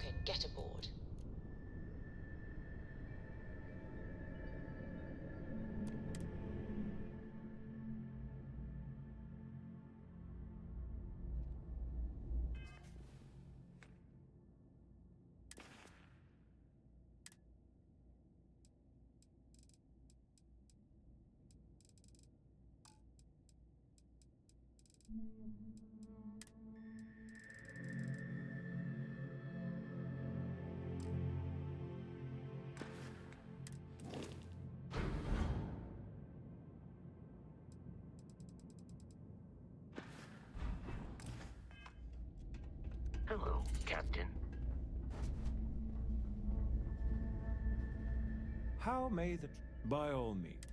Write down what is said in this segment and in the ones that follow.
Okay, get aboard. Hello, Captain. How may the... By all means.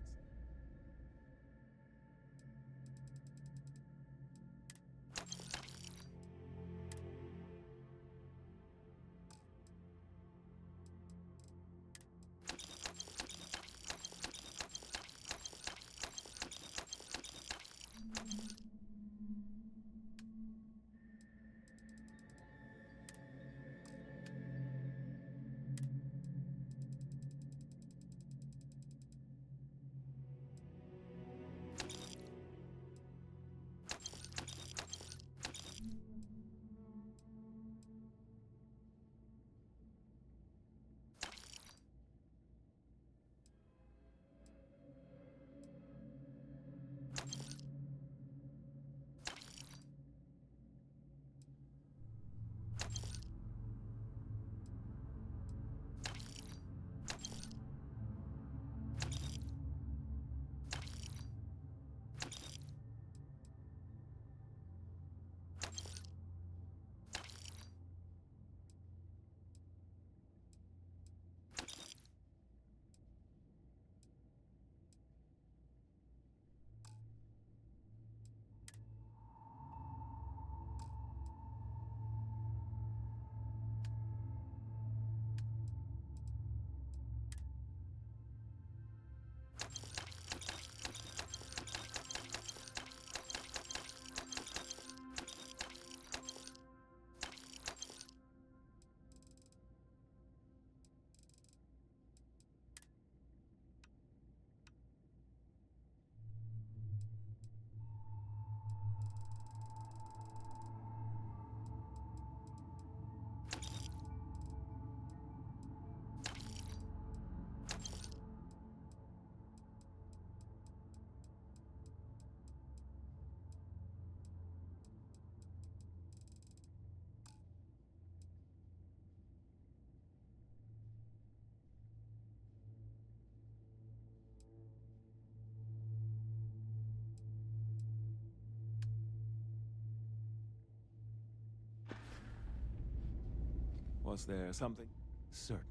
Was there something? Certainly.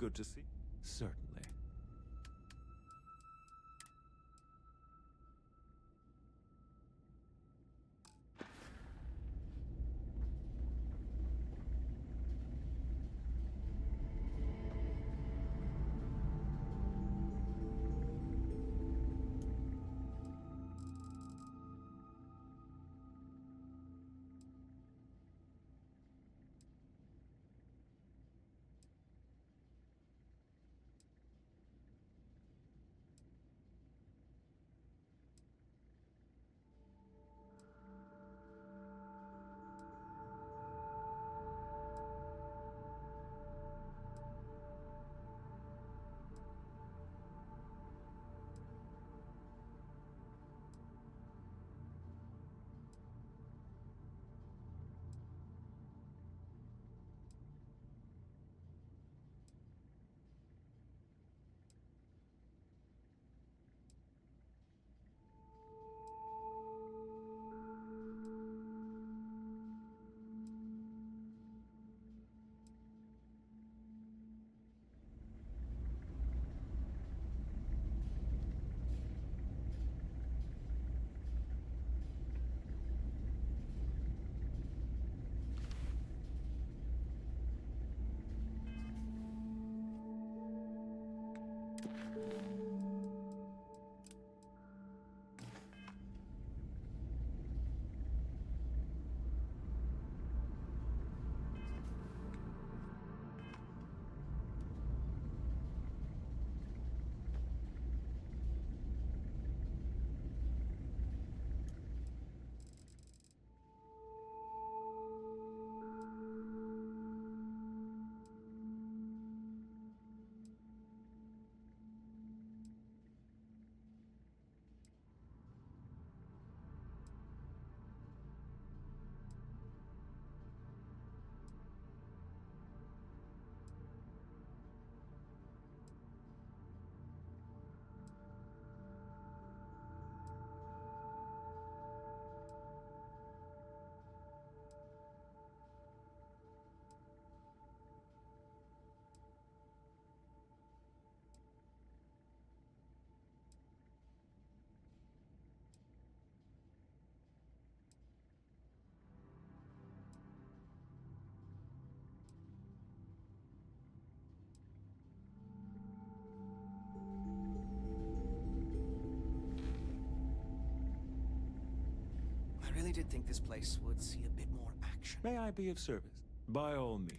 Good to see. Certainly. I really did think this place would see a bit more action. May I be of service? By all means.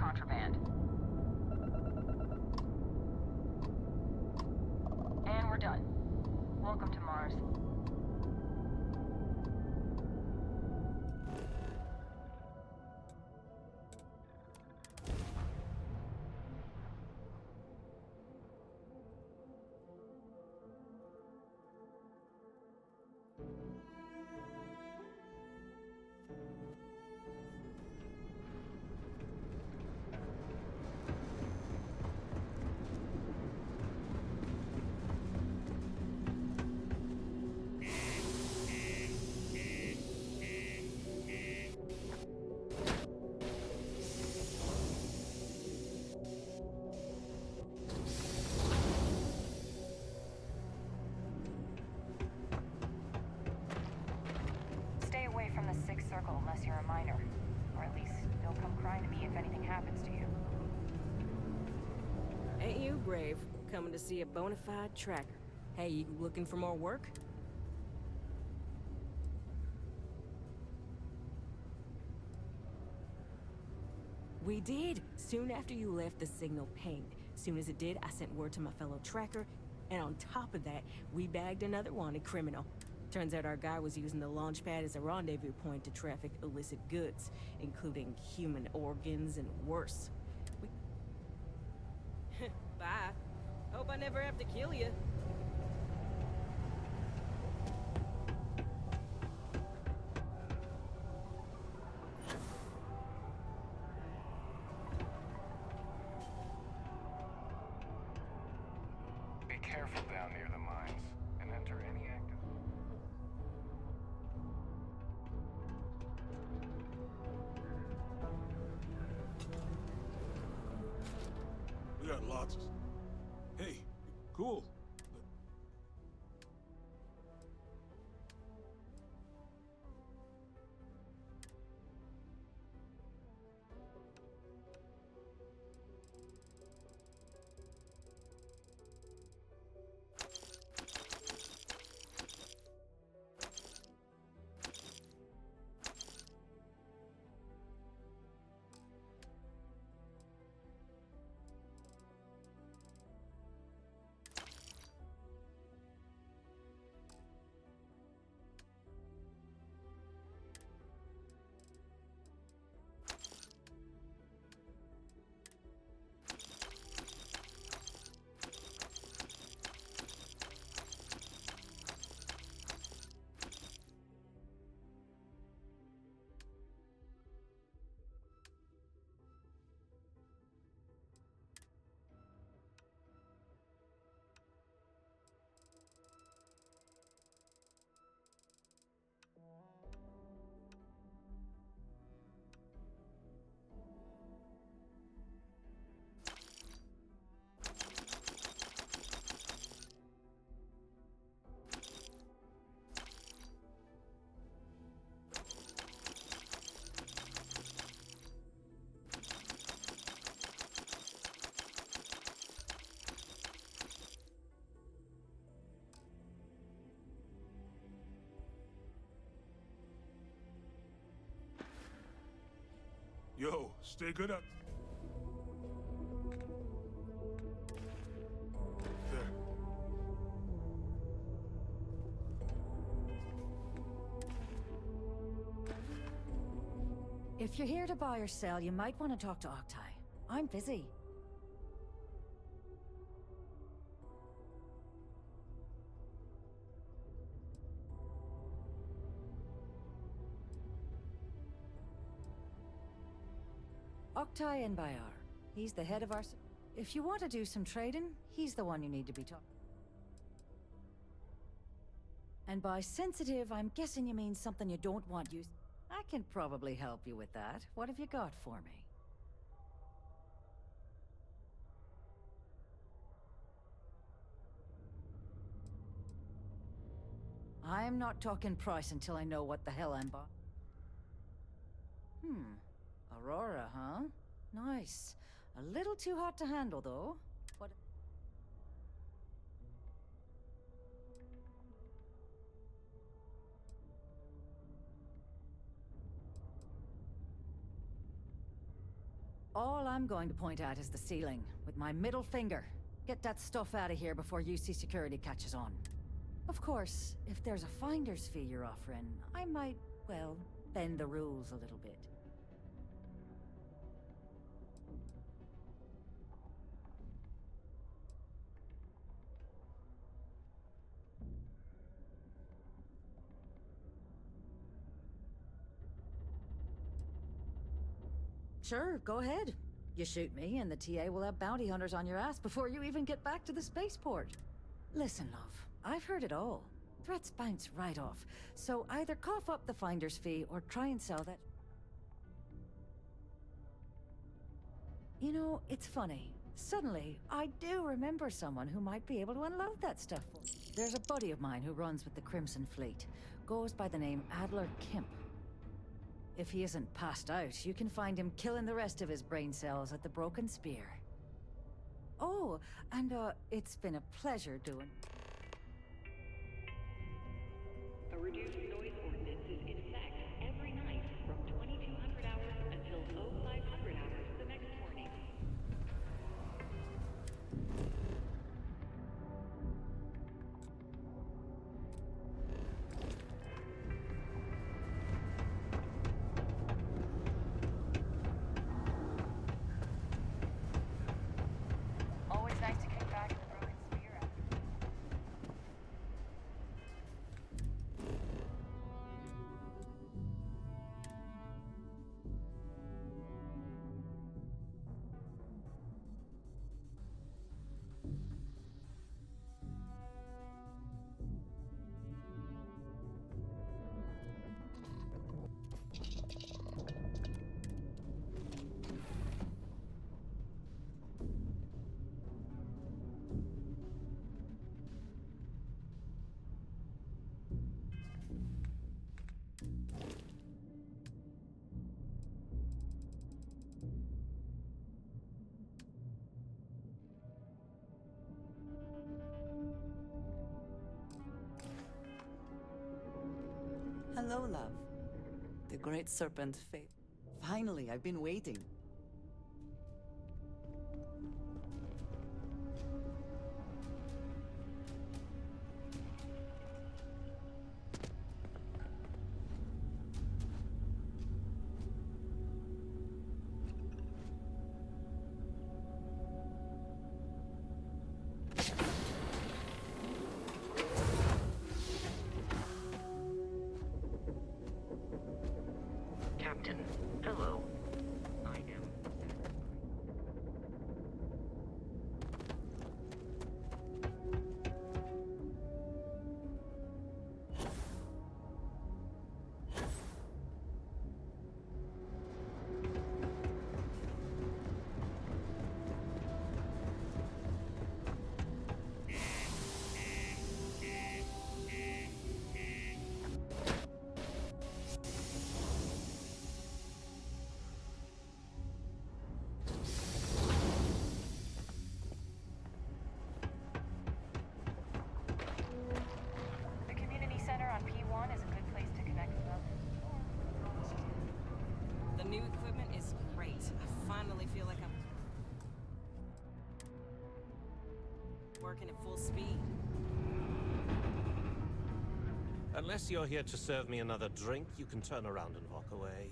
contraband. And we're done. Welcome to Mars. Stay away from the Sixth Circle unless you're a minor. Or at least, don't come crying to me if anything happens to you. Ain't you brave, coming to see a bona fide tracker? Hey, you looking for more work? We did! Soon after you left, the signal pinged. Soon as it did, I sent word to my fellow tracker, and on top of that, we bagged another wanted criminal. Turns out our guy was using the launch pad as a rendezvous point to traffic illicit goods, including human organs and worse. Bye. Hope I never have to kill you. Be careful down near the mines, and enter any active... We got lots of... Hey, cool. Yo, stay good up. There. If you're here to buy or sell, you might want to talk to Octai. I'm busy. Octai and Bayar. He's the head of our... If you want to do some trading, he's the one you need to be talking. And by sensitive, I'm guessing you mean something you don't want used. I can probably help you with that. What have you got for me? I'm not talking price until I know what the hell I'm buying. Aurora, huh? Nice. A little too hot to handle, though. What? All I'm going to point at is the ceiling, with my middle finger. Get that stuff out of here before UC security catches on. Of course, if there's a finder's fee you're offering, I might, well, bend the rules a little bit. Sure, go ahead. You shoot me, and the TA will have bounty hunters on your ass before you even get back to the spaceport. Listen, love, I've heard it all. Threats bounce right off, so either cough up the finder's fee or try and sell that. You know, it's funny. Suddenly, I do remember someone who might be able to unload that stuff for me. There's a buddy of mine who runs with the Crimson Fleet. Goes by the name Adler Kemp. If he isn't passed out, you can find him killing the rest of his brain cells at the Broken Spear. Oh, and it's been a pleasure doing... A reduced noise ordinance is in effect every night from 2200 hours until 0500 hours the next morning. Always nice to kick back in the Broken Spear after. Hello, love. The great serpent fate. Finally, I've been waiting. Captain, hello. I am... The community center on P1 is a good place to connect with others. The new equipment is great. I finally feel like I'm working at full speed. Unless you're here to serve me another drink, you can turn around and walk away.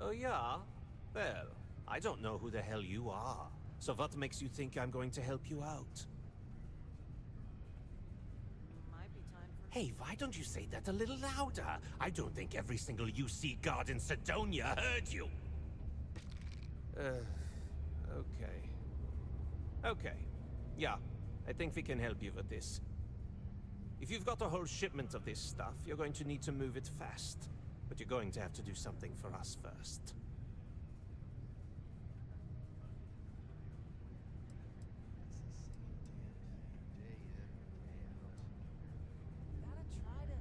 Oh yeah? Well, I don't know who the hell you are. So what makes you think I'm going to help you out? Might be time for... Hey, why don't you say that a little louder? I don't think every single UC guard in Sidonia heard you. Okay. Okay. Yeah, I think we can help you with this. If you've got a whole shipment of this stuff, you're going to need to move it fast. But you're going to have to do something for us first. Gotta try to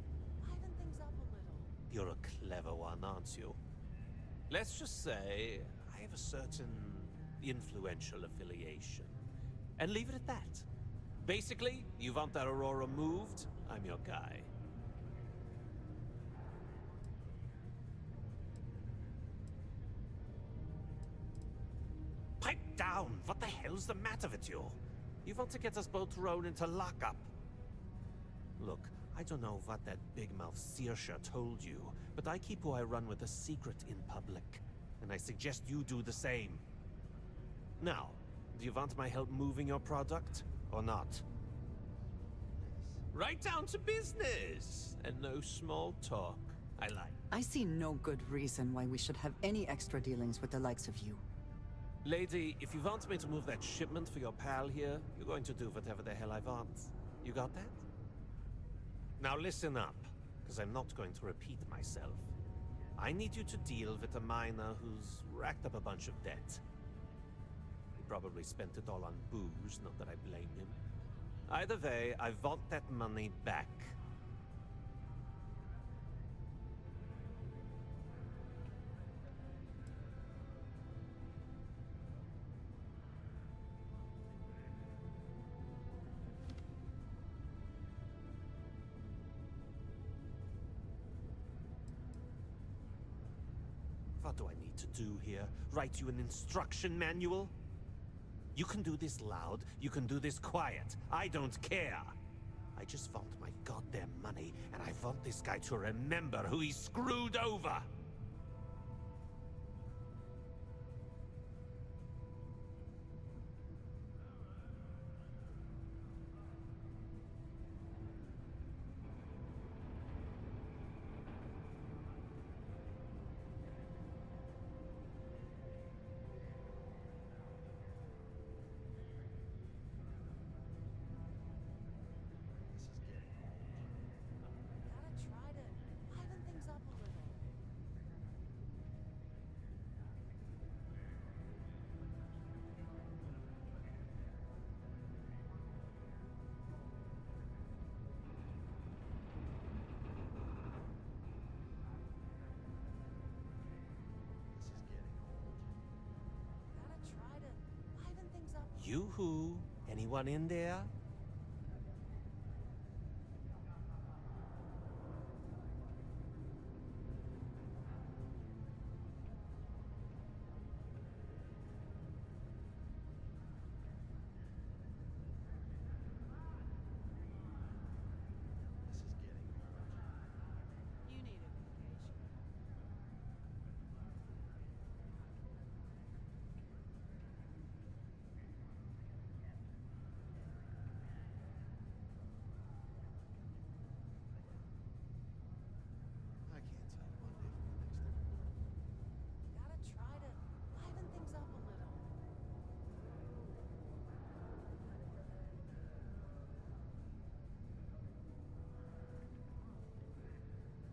liven things up a little. You're a clever one, aren't you? Let's just say I have a certain influential affiliation. And leave it at that. Basically, you want that Aurora moved? I'm your guy. Pipe down! What the hell's the matter with you? You want to get us both thrown into lockup? Look, I don't know what that big mouth Saoirse told you, but I keep who I run with a secret in public. And I suggest you do the same. Now, do you want my help moving your product, or not? Right down to business, and no small talk. I like. I see no good reason why we should have any extra dealings with the likes of you. Lady, if you want me to move that shipment for your pal here, you're going to do whatever the hell I want. You got that? Now listen up, because I'm not going to repeat myself. I need you to deal with a miner who's racked up a bunch of debt. He probably spent it all on booze, not that I blame him. Either way, I want that money back. What do I need to do here? Write you an instruction manual? You can do this loud, you can do this quiet. I don't care. I just want my goddamn money, and I want this guy to remember who he screwed over. Yoo-hoo! Anyone in there?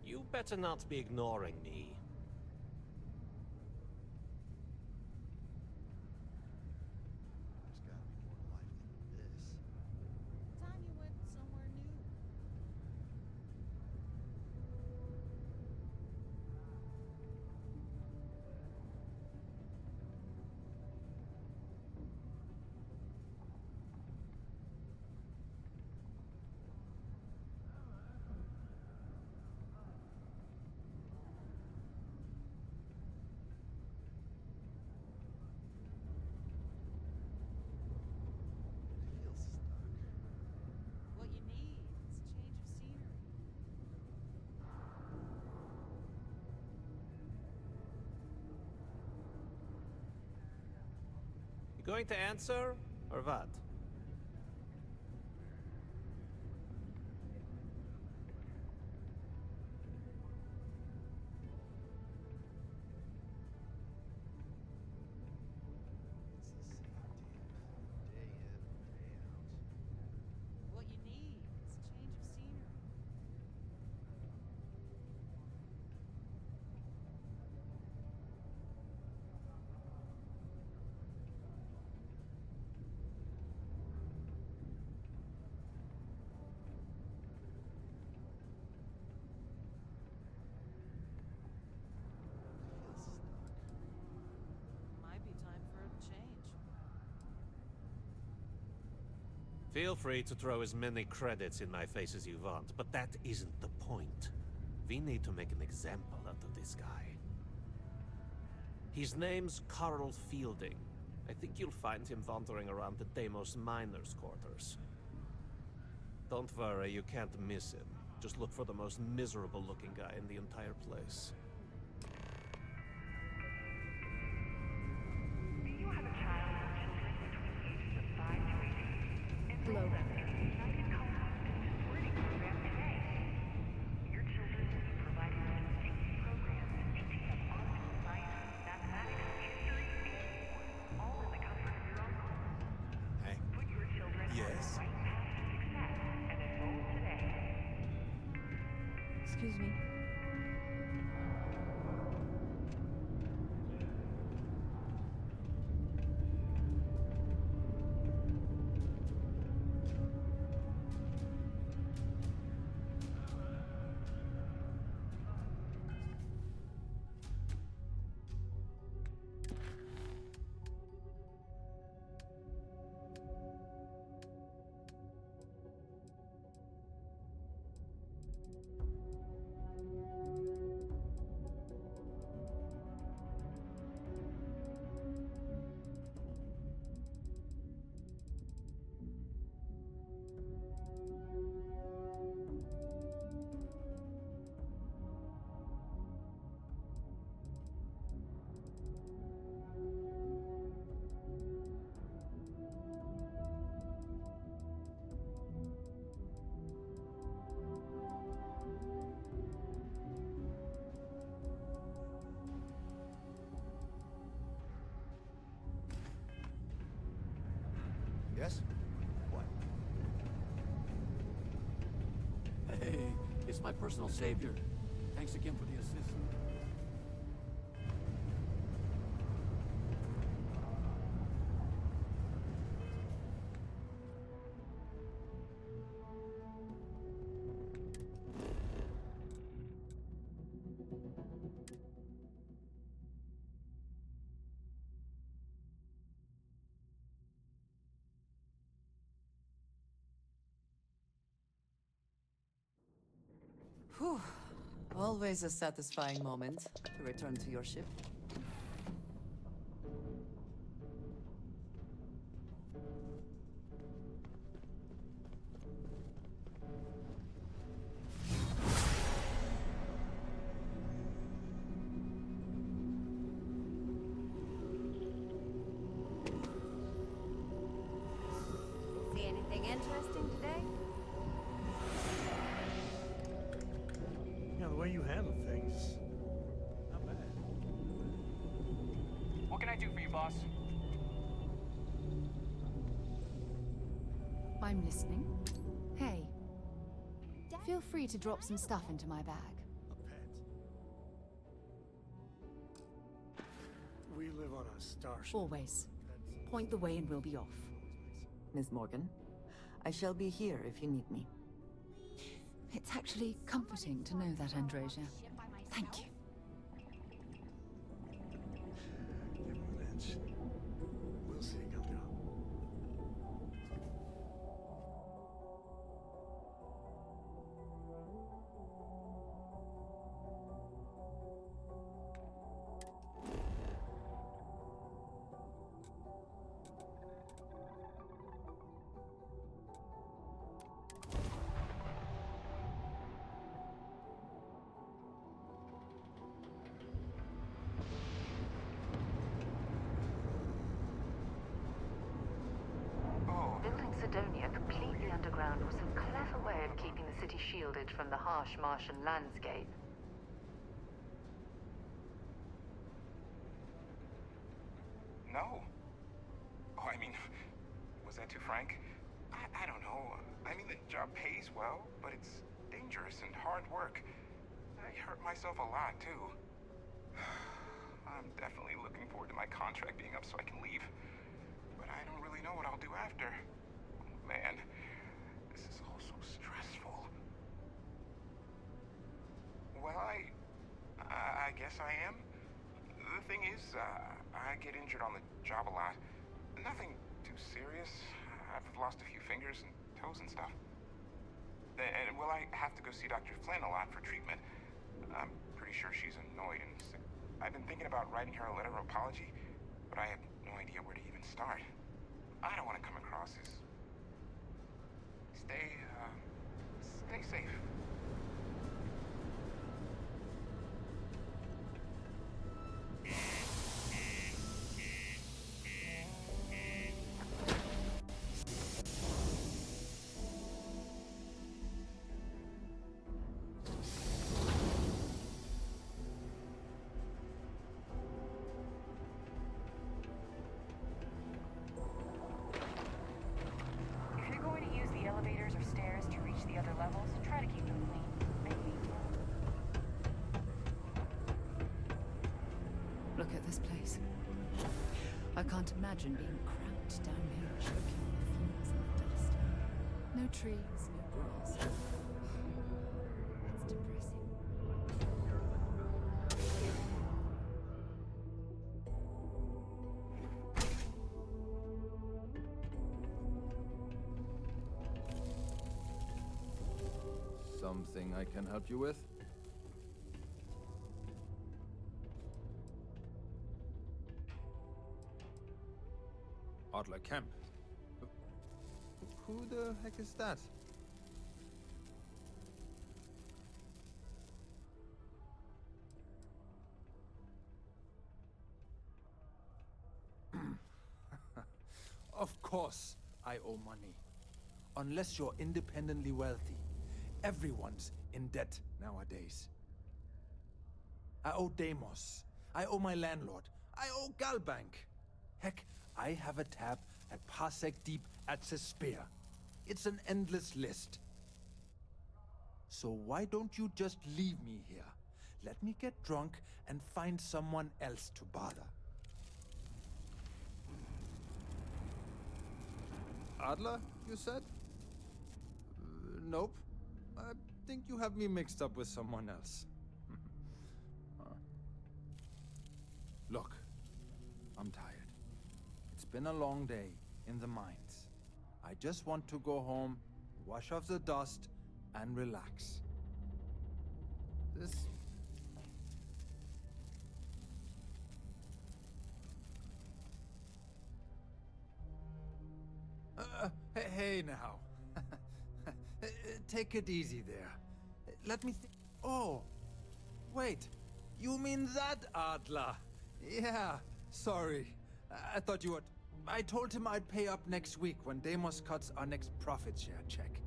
You better not be ignoring me. Going to answer, or what? Feel free to throw as many credits in my face as you want, but that isn't the point. We need to make an example out of this guy. His name's Carl Fielding. I think you'll find him wandering around the Deimos miners' quarters. Don't worry, you can't miss him. Just look for the most miserable-looking guy in the entire place. Do you have a child or children between the ages of 5 to 18? Enroll them in the United Columns and Wording program today. Your children will be provided with distinct programs teaching them art, science, mathematics, history, and more, all in the comfort of your own home. Hey. Put your children on the Yes. right path to success and enroll today. Excuse me. Yes? What? Hey, it's my personal savior. Thanks again for the assist. Whew. Always a satisfying moment to return to your ship. See anything interesting today? Yeah, the way you handle things, not bad. What can I do for you, boss? I'm listening. Hey, feel free to drop some stuff into my bag. A pet. We live on a starship. Always. Point the way and we'll be off. Miss Morgan, I shall be here if you need me. It's actually comforting to know that, Androsia. Thank you. We'll see, Gumdrop. Building Sidonia completely underground was a clever way of keeping the city shielded from the harsh Martian landscape. No. Oh, I mean, was that too frank? I don't know. I mean, the job pays well, but it's dangerous and hard work. I hurt myself a lot, too. I'm definitely looking forward to my contract being up so I can leave. But I don't really know what I'll do after. Oh, man, this is all so stressful. Well, I guess I am. The thing is, I get injured on the job a lot. Nothing too serious. I've lost a few fingers and toes and stuff. And will I have to go see Dr. Flynn a lot for treatment? I'm pretty sure she's annoyed and sick. I've been thinking about writing her a letter of apology, but I have no idea where to even start. I don't want to come across as... Stay safe. If you're going to use the elevators or stairs to reach the other levels, try to keep them clean. Maybe. Look at this place. I can't imagine being cramped down here, choking on the fumes and the dust. No trees, no grass. That's depressing. Something I can help you with? Adler Camp. Who the heck is that? Of course I owe money. Unless you're independently wealthy. Everyone's in debt nowadays. I owe Deimos. I owe my landlord. I owe Galbank. Heck, I have a tab at Parsec Deep at Cespear. It's an endless list. So why don't you just leave me here? Let me get drunk and find someone else to bother. Adler, you said? Nope. I think you have me mixed up with someone else. Look, I'm tired. It's been a long day in the mines. I just want to go home, wash off the dust, and relax. This... hey now. Take it easy there. Let me think. Oh, wait. You mean that Adler? Yeah, sorry. I thought you would. I told him I'd pay up next week when Deimos cuts our next profit share check.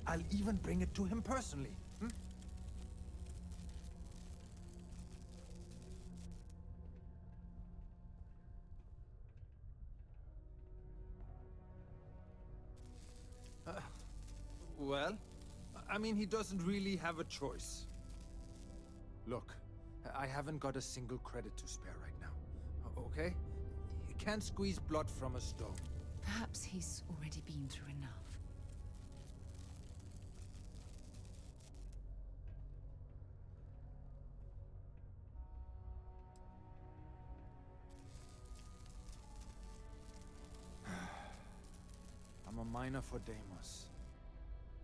I'll even bring it to him personally. Hmm? Well, I mean, he doesn't really have a choice. Look, I haven't got a single credit to spare right now, okay? You can't squeeze blood from a stone. Perhaps he's already been through enough. I'm a miner for Deimos.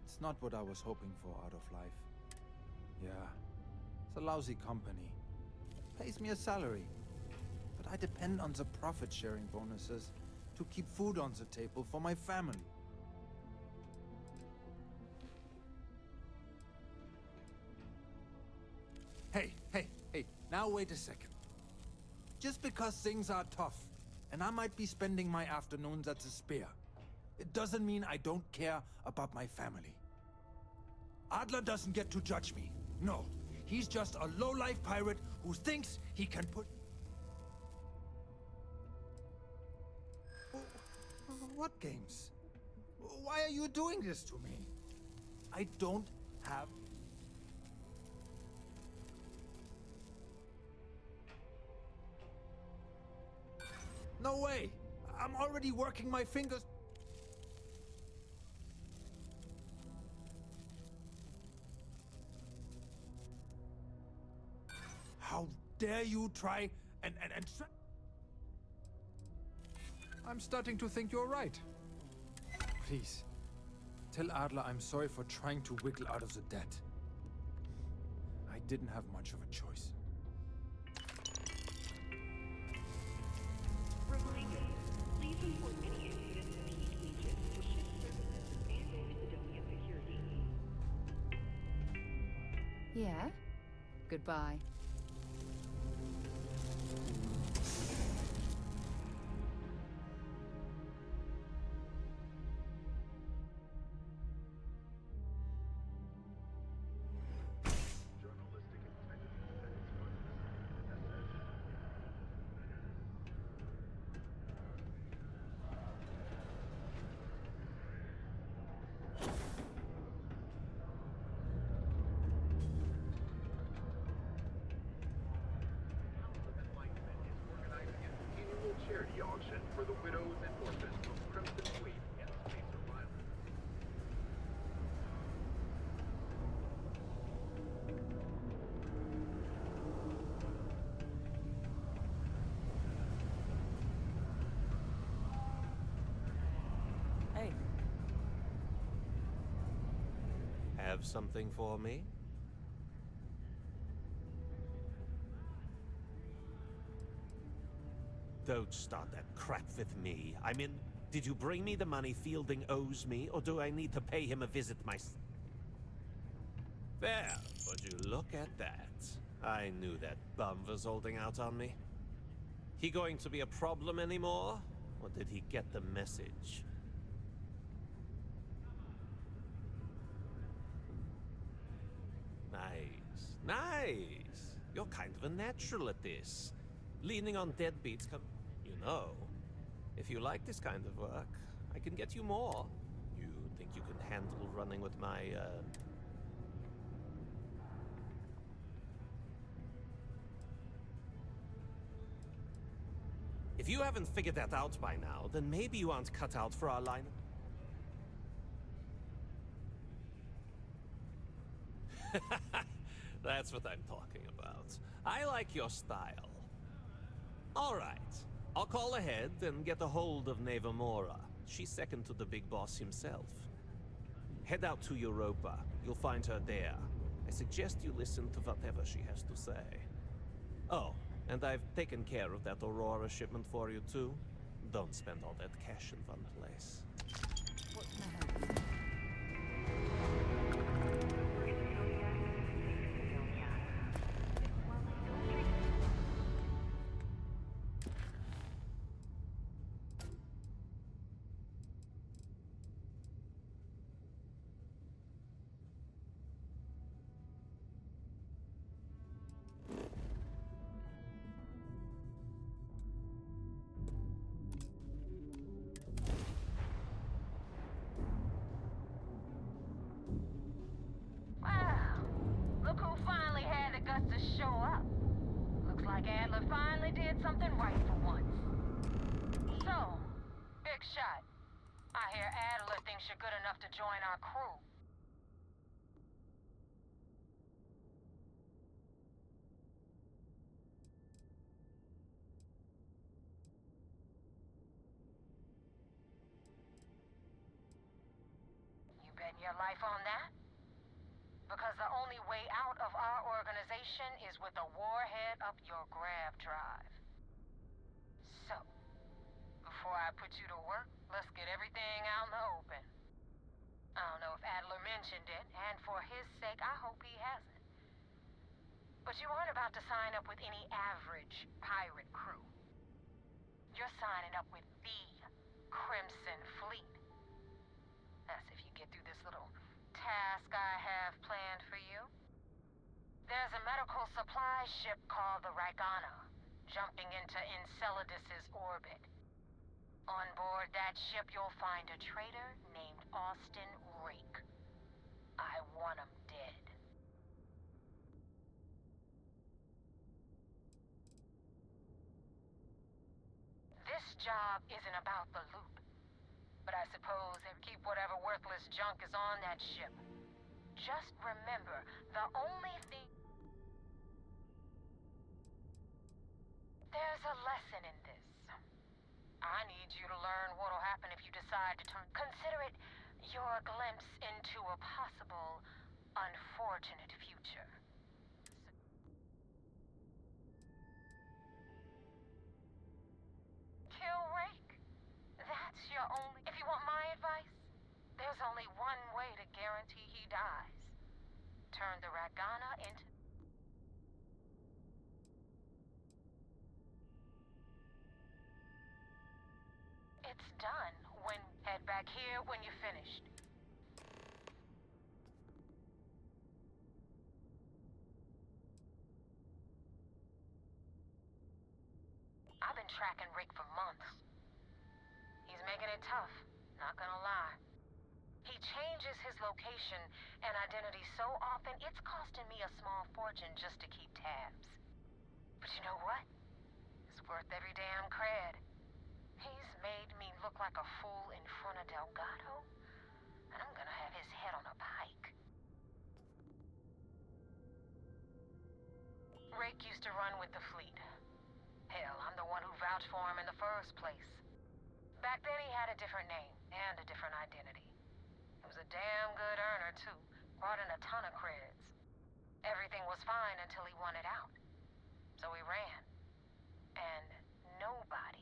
It's not what I was hoping for out of life. Yeah, it's a lousy company. Pays me a salary. But I depend on the profit-sharing bonuses to keep food on the table for my family. Hey, now wait a second. Just because things are tough, and I might be spending my afternoons at the Spear, it doesn't mean I don't care about my family. Adler doesn't get to judge me. No, he's just a low-life pirate who thinks he can put... What games? Why are you doing this to me? I don't have... No way! I'm already working my fingers... How dare you try and I'm starting to think you're right. Please, tell Adler I'm sorry for trying to wiggle out of the debt. I didn't have much of a choice. Reminder, please report any incidents of heat leeches to ship services and/or Sidonia security. Yeah? Goodbye. Charity auction for the widows and orphans of Crimson Fleet and Spacer Violence. Hey. Have something for me? Don't start that crap with me. I mean, did you bring me the money Fielding owes me, or do I need to pay him a visit myself? There, would you look at that? I knew that bum was holding out on me. He going to be a problem anymore? Or did he get the message? Nice. Nice! You're kind of a natural at this. Leaning on deadbeats come... You know, if you like this kind of work, I can get you more. You think you can handle running with my, If you haven't figured that out by now, then maybe you aren't cut out for our line. That's what I'm talking about. I like your style. All right. I'll call ahead and get a hold of Nevamora. She's second to the big boss himself. Head out to Europa. You'll find her there. I suggest you listen to whatever she has to say. Oh, and I've taken care of that Aurora shipment for you too. Don't spend all that cash in one place. What can I help with? Look who finally had the guts to show up. Looks like Adler finally did something right for once. So, big shot. I hear Adler thinks you're good enough to join our crew. You betting your life on that? Because the only way out of our organization is with a warhead up your grav drive. So, before I put you to work, let's get everything out in the open. I don't know if Adler mentioned it, and for his sake, I hope he hasn't. But you aren't about to sign up with any average pirate crew. You're signing up with the Crimson Fleet. That's if you get through this little task I have planned for you. There's a medical supply ship called the Ragana, jumping into Enceladus's orbit. On board that ship, you'll find a traitor named Austin Rake. I want him dead. This job isn't about the loot, but I suppose they keep whatever worthless junk is on that ship. Just remember, the only thing... There's a lesson in this. I need you to learn what'll happen if you decide to turn. Consider it your glimpse into a possible, unfortunate future. Kill Rake? That's your only... If you want my advice, there's only one way to guarantee he dies. Turn the Ragana into... It's done when... Head back here when you're finished. I've been tracking Rick for months. He's making it tough, not gonna lie. He changes his location and identity so often, it's costing me a small fortune just to keep tabs. But you know what? It's worth every damn cred. He's made me look like a fool in front of Delgado, and I'm gonna have his head on a pike. Rake used to run with the fleet. Hell, I'm the one who vouched for him in the first place. Back then he had a different name and a different identity. He was a damn good earner, too. Brought in a ton of creds. Everything was fine until he wanted out. So he ran. And nobody...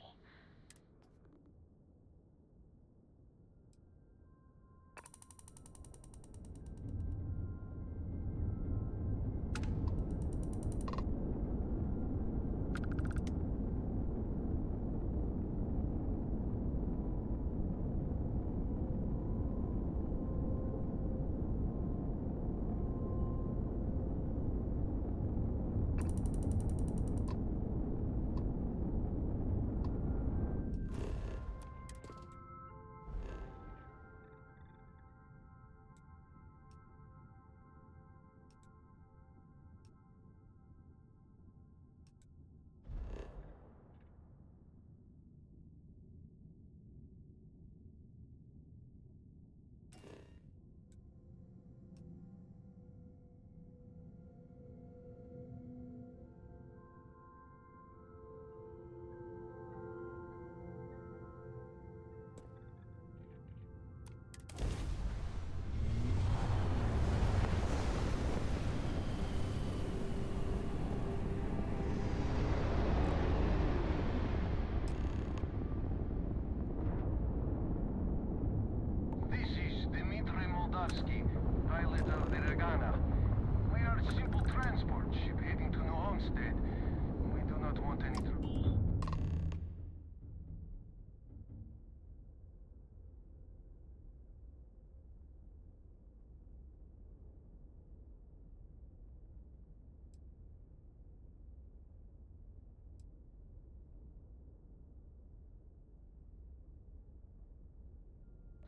Pilot of the Regana. We are a simple transport ship heading to New Homestead. We do not want any trouble.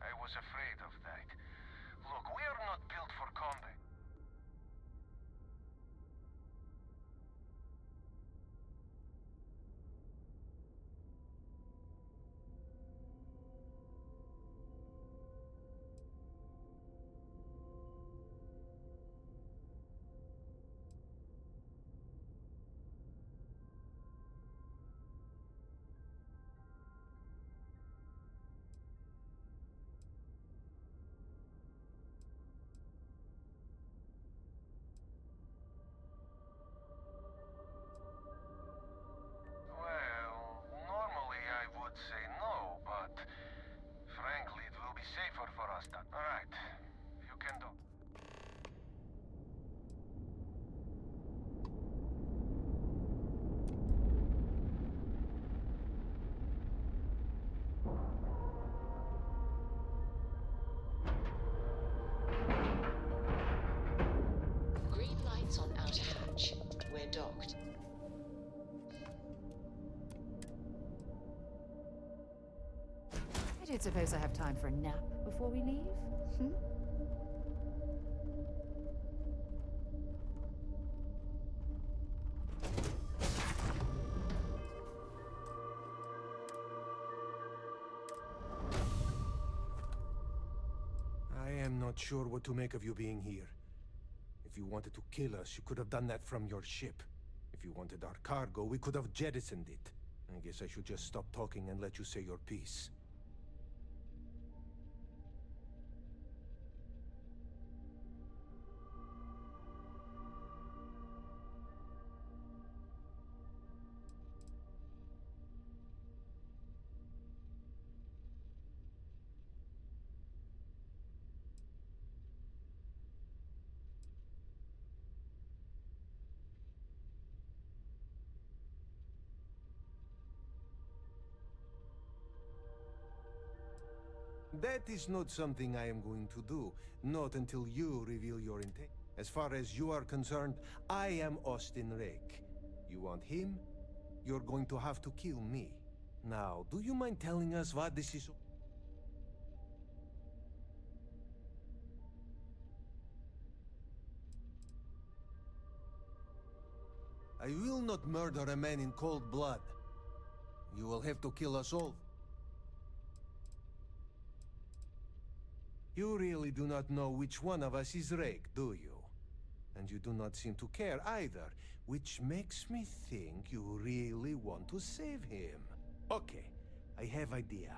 I was afraid of that. Look, we are not built for combat. Say no, but frankly, it will be safer for us. All right, you can do. Green lights on outer hatch. We're docked. I don't suppose I have time for a nap before we leave? Hmm? I am not sure what to make of you being here. If you wanted to kill us, you could have done that from your ship. If you wanted our cargo, we could have jettisoned it. I guess I should just stop talking and let you say your piece. That is not something I am going to do, not until you reveal your intent. As far as you are concerned, I am Austin Rake. You want him? You're going to have to kill me. Now, do you mind telling us what this is? I will not murder a man in cold blood. You will have to kill us all. You really do not know which one of us is Rake, do you? And you do not seem to care either, which makes me think you really want to save him. Okay, I have idea.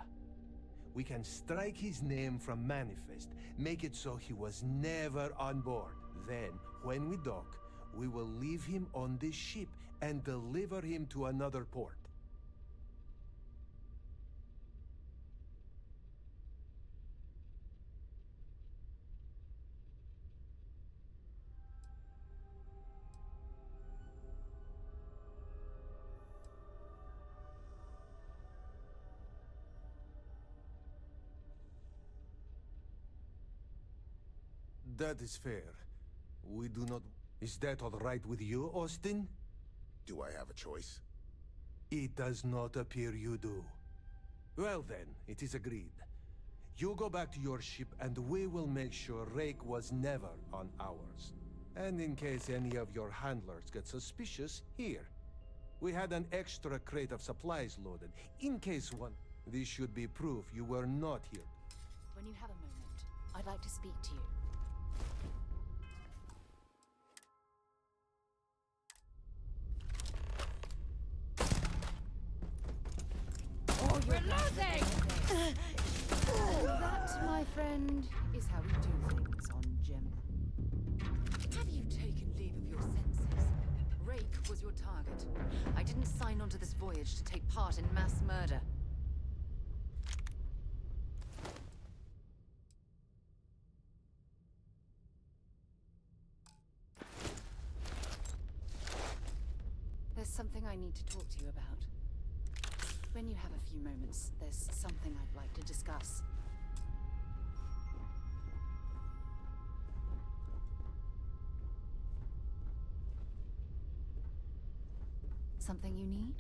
We can strike his name from Manifest, make it so he was never on board. Then, when we dock, we will leave him on this ship and deliver him to another port. That is fair. We do not... Is that all right with you, Austin? Do I have a choice? It does not appear you do. Well then, it is agreed. You go back to your ship and we will make sure Rake was never on ours. And in case any of your handlers get suspicious, here. We had an extra crate of supplies loaded, in case one... This should be proof you were not here. When you have a moment, I'd like to speak to you. Oh, you're losing! That, my friend, is how we do things on Gem. Have you taken leave of your senses? Rake was your target. I didn't sign on to this voyage to take part in mass murder. There's something I need to talk to you about. When you have a few moments, there's something I'd like to discuss. Something you need?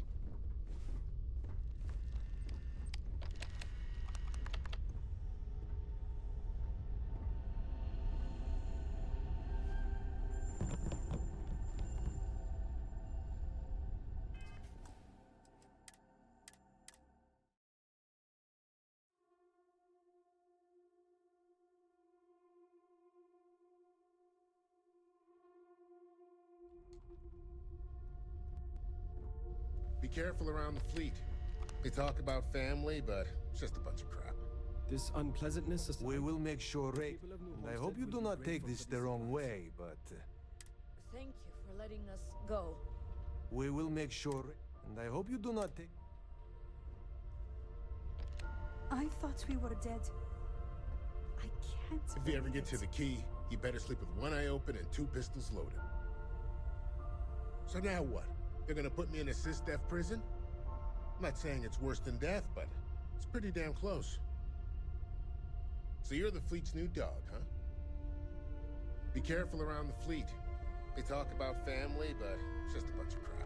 Be careful around the fleet. They talk about family, but it's just a bunch of crap. This unpleasantness is... We will make sure Rake... And I hope you do not take this the wrong way, but... Thank you for letting us go. We will make sure... And I hope you do not take... I thought we were dead. I can't... If you ever get to the key, you better sleep with one eye open and two pistols loaded. So now what? They're gonna put me in a sys-def prison? I'm not saying it's worse than death, but it's pretty damn close. So you're the fleet's new dog, huh? Be careful around the fleet. They talk about family, but it's just a bunch of crap.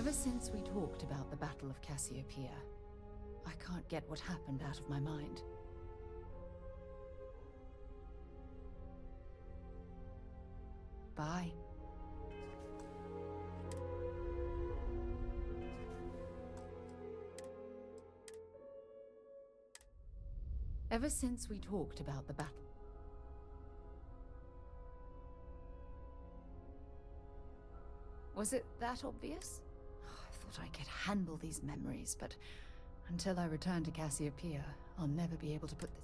Ever since we talked about the Battle of Cassiopeia, I can't get what happened out of my mind. Bye. Ever since we talked about the battle... Was it that obvious? I thought I could handle these memories, but until I return to Cassiopeia, I'll never be able to put this...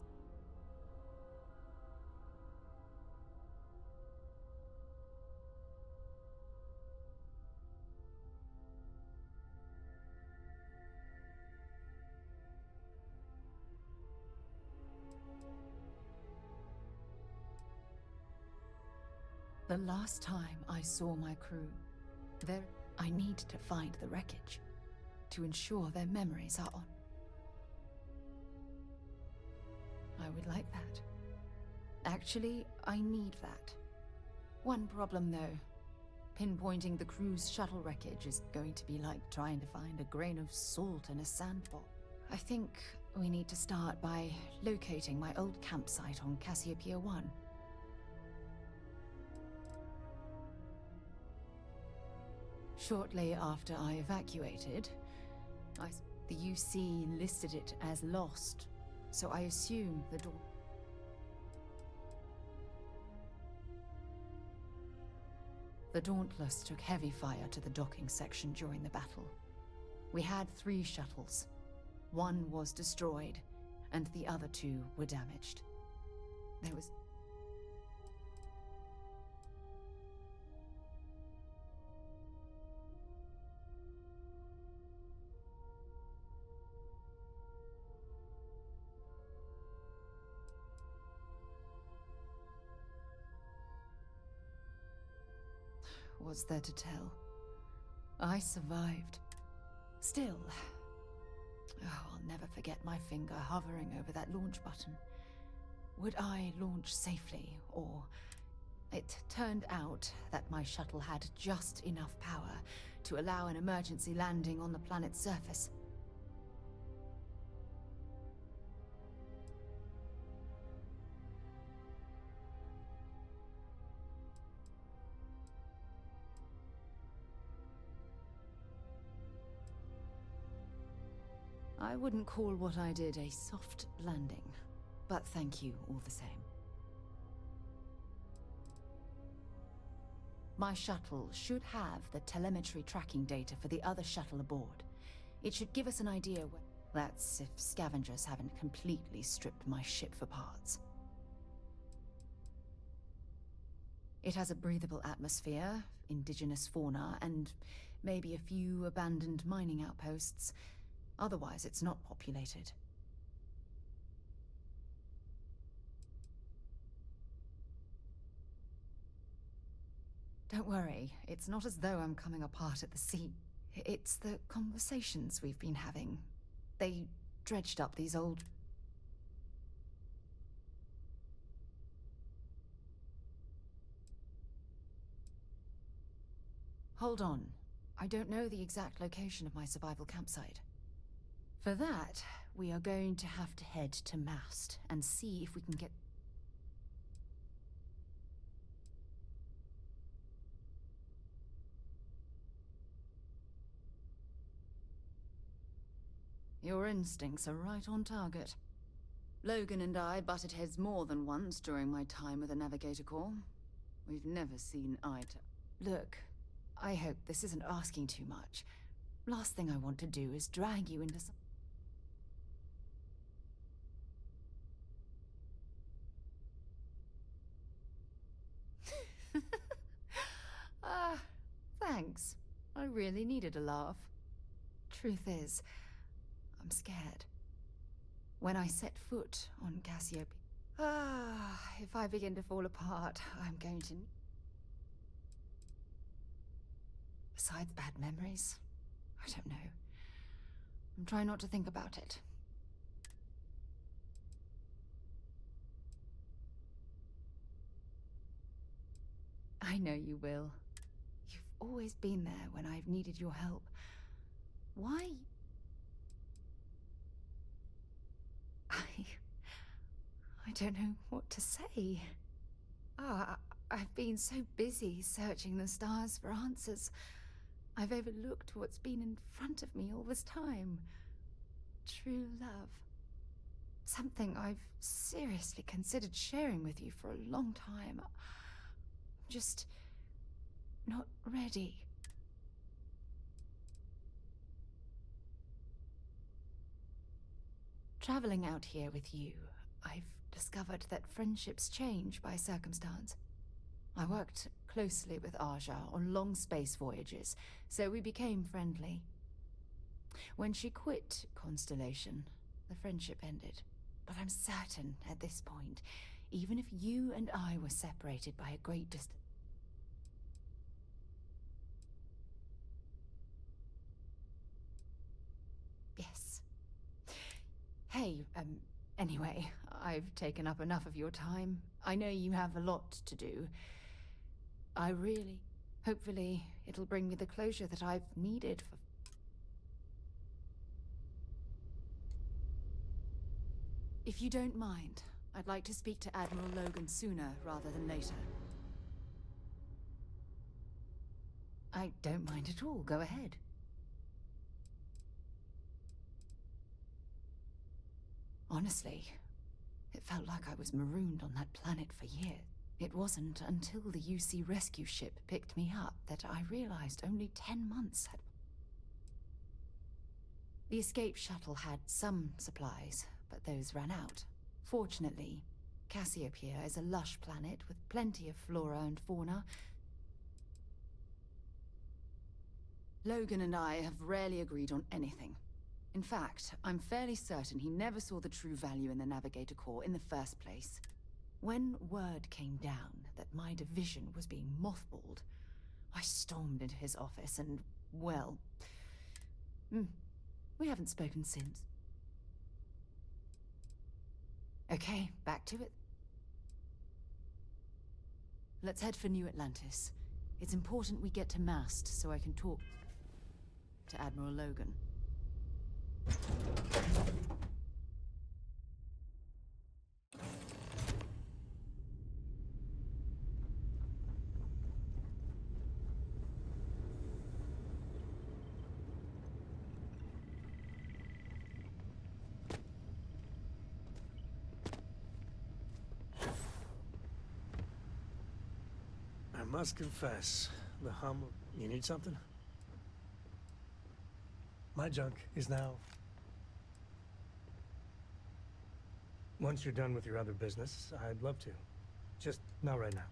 The last time I saw my crew, I need to find the wreckage to ensure their memories are on. I would like that. Actually, I need that. One problem though. Pinpointing the crew's shuttle wreckage is going to be like trying to find a grain of salt in a sandbox. I think we need to start by locating my old campsite on Cassiopeia 1. Shortly after I evacuated, the UC listed it as lost, so I assume the Dauntless took heavy fire to the docking section during the battle. We had 3 shuttles. One was destroyed, and the other 2 were damaged. There was... What's there to tell? I survived. Still, I'll never forget my finger hovering over that launch button. Would I launch safely, or... It turned out that my shuttle had just enough power to allow an emergency landing on the planet's surface. I wouldn't call what I did a soft landing, but thank you all the same. My shuttle should have the telemetry tracking data for the other shuttle aboard. It should give us an idea where... That's if scavengers haven't completely stripped my ship for parts. It has a breathable atmosphere, indigenous fauna, and maybe a few abandoned mining outposts. Otherwise, it's not populated. Don't worry, it's not as though I'm coming apart at the seams. It's the conversations we've been having. They dredged up these old... Hold on. I don't know the exact location of my survival campsite. For that, we are going to have to head to Mast and see if we can get... Your instincts are right on target. Logan and I butted heads more than once during my time with the Navigator Corps. We've never seen eye to... Look, I hope this isn't asking too much. Last thing I want to do is drag you into some... Thanks. I really needed a laugh. Truth is, I'm scared. When I set foot on Cassiopeia... if I begin to fall apart, I'm going to... Besides bad memories, I don't know. I'm trying not to think about it. I know you will. You've always been there when I've needed your help. Why? I don't know what to say. I've been so busy searching the stars for answers. I've overlooked what's been in front of me all this time. True love. Something I've seriously considered sharing with you for a long time. I'm just not ready. Traveling out here with you, I've discovered that friendships change by circumstance. I worked closely with Aja on long space voyages, so we became friendly. When she quit Constellation, the friendship ended. But I'm certain at this point, even if you and I were separated by a great distance... Yes. Hey, anyway, I've taken up enough of your time. I know you have a lot to do. Hopefully, it'll bring me the closure that I've needed for... If you don't mind, I'd like to speak to Admiral Logan sooner rather than later. I don't mind at all. Go ahead. Honestly, it felt like I was marooned on that planet for years. It wasn't until the UC rescue ship picked me up that I realized only 10 months had... The escape shuttle had some supplies, but those ran out. Fortunately, Cassiopeia is a lush planet with plenty of flora and fauna. Logan and I have rarely agreed on anything. In fact, I'm fairly certain he never saw the true value in the Navigator Corps in the first place. When word came down that my division was being mothballed, I stormed into his office and, well... we haven't spoken since. Okay, back to it. Let's head for New Atlantis. It's important we get to Mast so I can talk to Admiral Logan. I must confess, the hum... You need something? My junk is now... Once you're done with your other business, I'd love to. Just not right now.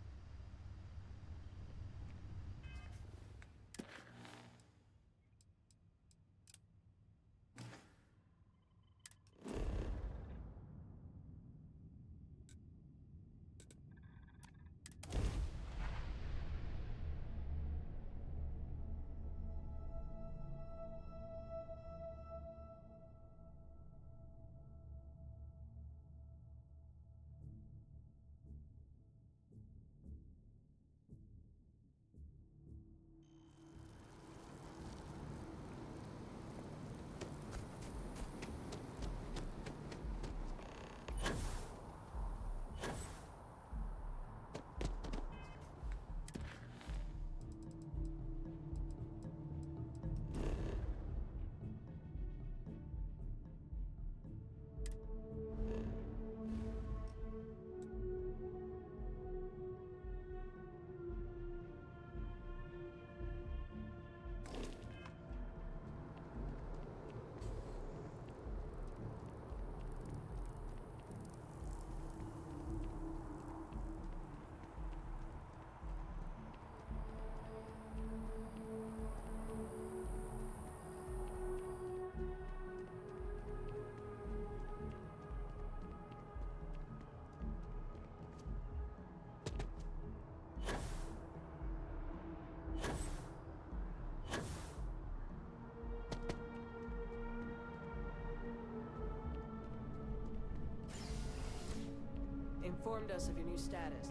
Informed us of your new status.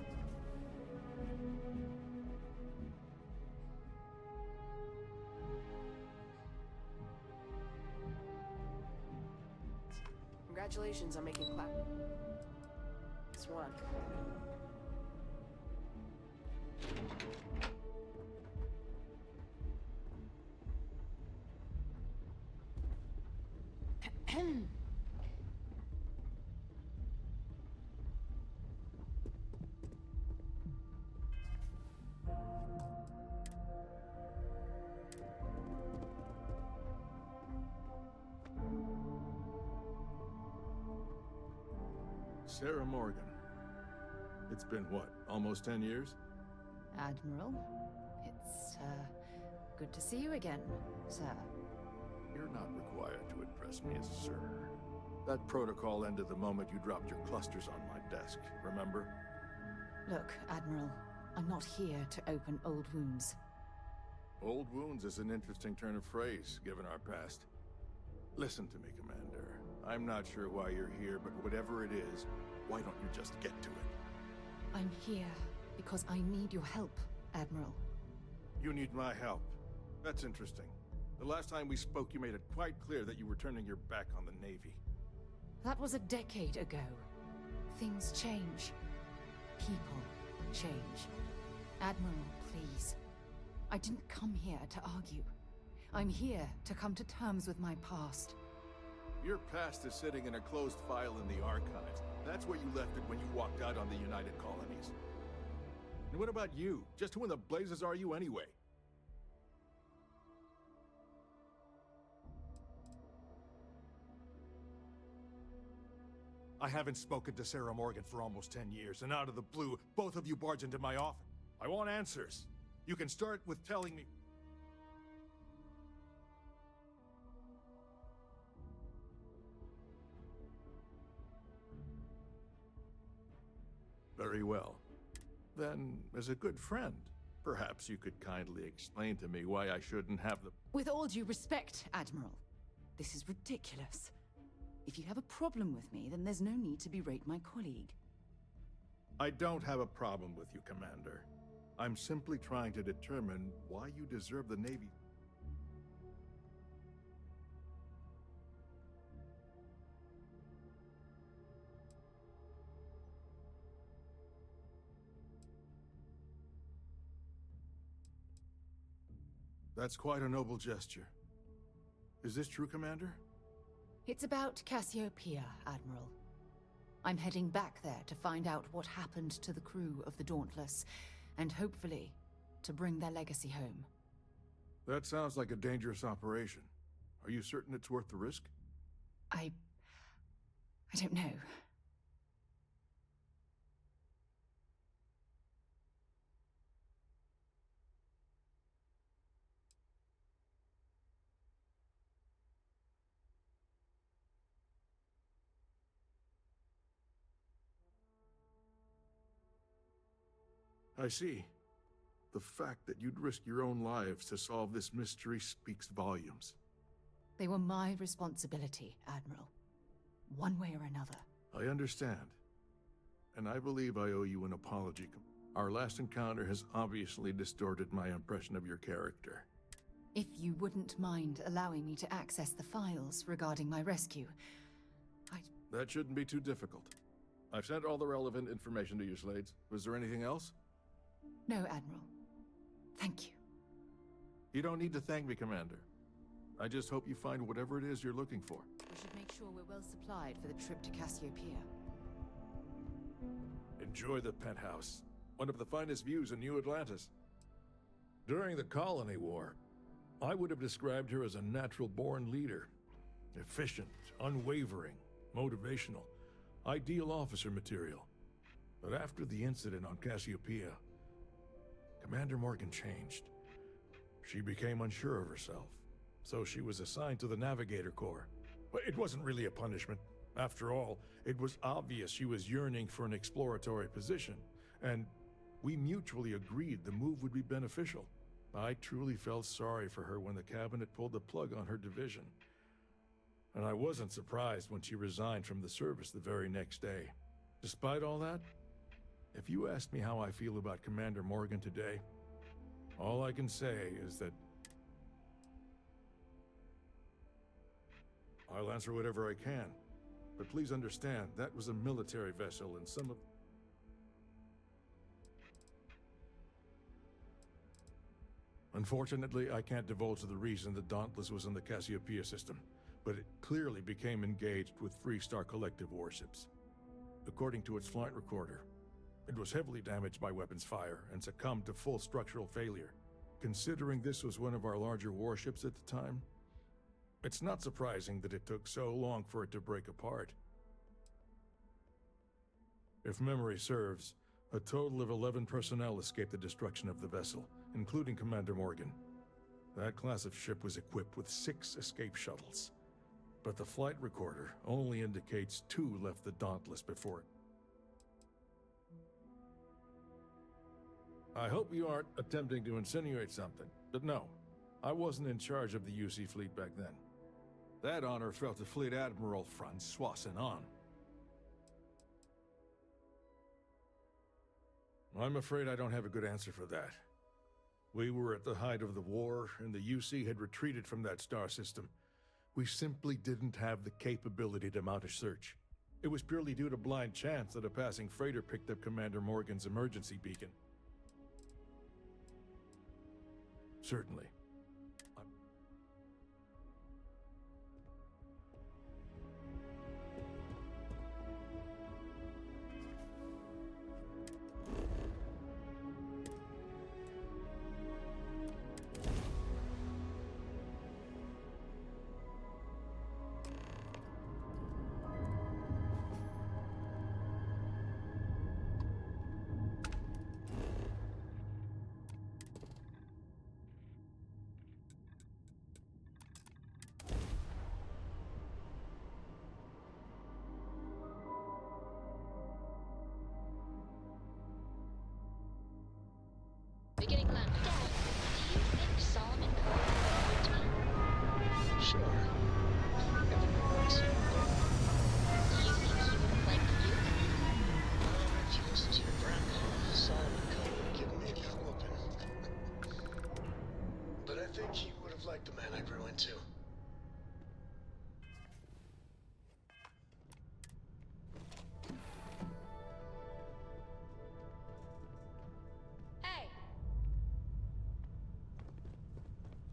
Congratulations on making clap. Swan. Sarah Morgan. It's been what, almost 10 years? Admiral, it's, good to see you again, sir. You're not required to address me as sir. That protocol ended the moment you dropped your clusters on my desk, remember? Look, Admiral, I'm not here to open old wounds. Old wounds is an interesting turn of phrase, given our past. Listen to me, Commander. I'm not sure why you're here, but whatever it is, why don't you just get to it? I'm here because I need your help, Admiral. You need my help. That's interesting. The last time we spoke, you made it quite clear that you were turning your back on the Navy. That was a decade ago. Things change. People change. Admiral, please. I didn't come here to argue. I'm here to come to terms with my past. Your past is sitting in a closed file in the archives. That's where you left it when you walked out on the United Colonies. And what about you? Just who in the blazes are you anyway? I haven't spoken to Sarah Morgan for almost 10 years, and out of the blue, both of you barge into my office. I want answers. You can start with telling me... Very well. Then, as a good friend, perhaps you could kindly explain to me why I shouldn't have the... With all due respect, Admiral, this is ridiculous. If you have a problem with me, then there's no need to berate my colleague. I don't have a problem with you, Commander. I'm simply trying to determine why you deserve the Navy. That's quite a noble gesture. Is this true, Commander? It's about Cassiopeia, Admiral. I'm heading back there to find out what happened to the crew of the Dauntless, and hopefully, to bring their legacy home. That sounds like a dangerous operation. Are you certain it's worth the risk? I don't know. I see. The fact that you'd risk your own lives to solve this mystery speaks volumes. They were my responsibility, Admiral. One way or another. I understand. And I believe I owe you an apology. Our last encounter has obviously distorted my impression of your character. If you wouldn't mind allowing me to access the files regarding my rescue, That shouldn't be too difficult. I've sent all the relevant information to you, Slades. Was there anything else? No, Admiral. Thank you. You don't need to thank me, Commander. I just hope you find whatever it is you're looking for. We should make sure we're well supplied for the trip to Cassiopeia. Enjoy the penthouse. One of the finest views in New Atlantis. During the Colony War, I would have described her as a natural-born leader. Efficient, unwavering, motivational, ideal officer material. But after the incident on Cassiopeia, Commander Morgan changed. She became unsure of herself, so she was assigned to the Navigator Corps. But it wasn't really a punishment. After all, it was obvious she was yearning for an exploratory position, and we mutually agreed the move would be beneficial. I truly felt sorry for her when the cabinet pulled the plug on her division. And I wasn't surprised when she resigned from the service the very next day. Despite all that, if you ask me how I feel about Commander Morgan today, all I can say is that I'll answer whatever I can, But please understand, that was a military vessel, and some of... Unfortunately, I can't divulge the reason the Dauntless was in the Cassiopeia system, but it clearly became engaged with Freestar Collective warships. According to its flight recorder, it was heavily damaged by weapons fire and succumbed to full structural failure. Considering this was one of our larger warships at the time, it's not surprising that it took so long for it to break apart. If memory serves, a total of 11 personnel escaped the destruction of the vessel, including Commander Morgan. That class of ship was equipped with 6 escape shuttles, but the flight recorder only indicates 2 left the Dauntless before it. I hope you aren't attempting to insinuate something, but no, I wasn't in charge of the UC fleet back then. That honor fell to Fleet Admiral Francois Senon. I'm afraid I don't have a good answer for that. We were at the height of the war, and the UC had retreated from that star system. We simply didn't have the capability to mount a search. It was purely due to blind chance that a passing freighter picked up Commander Morgan's emergency beacon. Certainly. Beginning landing. Dad, do you think Solomon called me? Sure. Everyone likes you. Do you think he would have liked you? If you listen to your grandpa, Solomon Cole would have given me a good whooping. But I think he would have liked the man I grew into.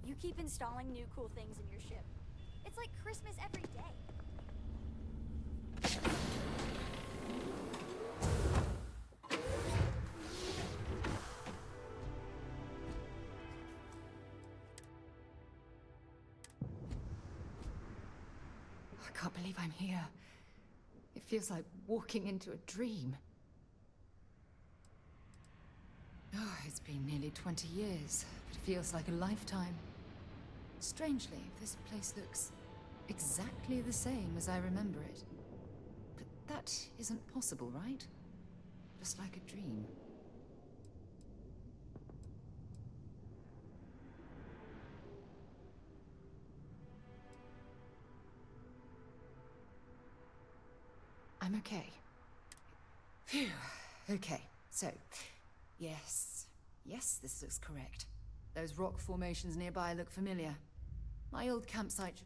You keep installing new cool things in your ship. It's like Christmas every day. I can't believe I'm here. It feels like walking into a dream. Oh, it's been nearly 20 years. It feels like a lifetime. Strangely, this place looks exactly the same as I remember it. But that isn't possible, right? Just like a dream. I'm okay. Phew. Okay, so, yes, this looks correct. Those rock formations nearby look familiar. My old campsite.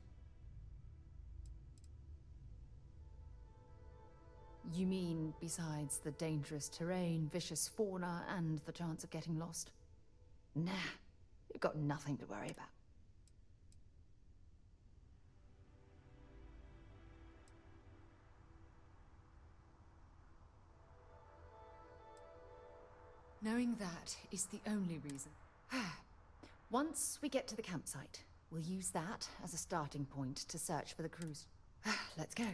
You mean besides the dangerous terrain, vicious fauna, and the chance of getting lost? Nah, you've got nothing to worry about. Knowing that is the only reason. Once we get to the campsite, we'll use that as a starting point to search for the cruise. Let's go.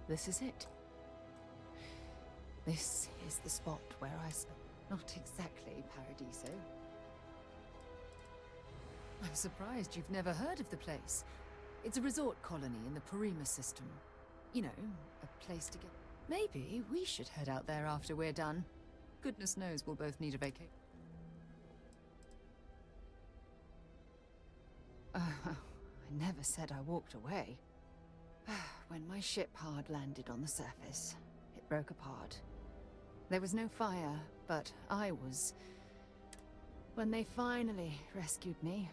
this is it. This is the spot where I spent. Not exactly Paradiso. I'm surprised you've never heard of the place. It's a resort colony in the Parima system. You know, a place to get... Maybe we should head out there after we're done. Goodness knows we'll both need a vacation. I never said I walked away. When my ship hard landed on the surface, it broke apart. There was no fire, but I was... When they finally rescued me,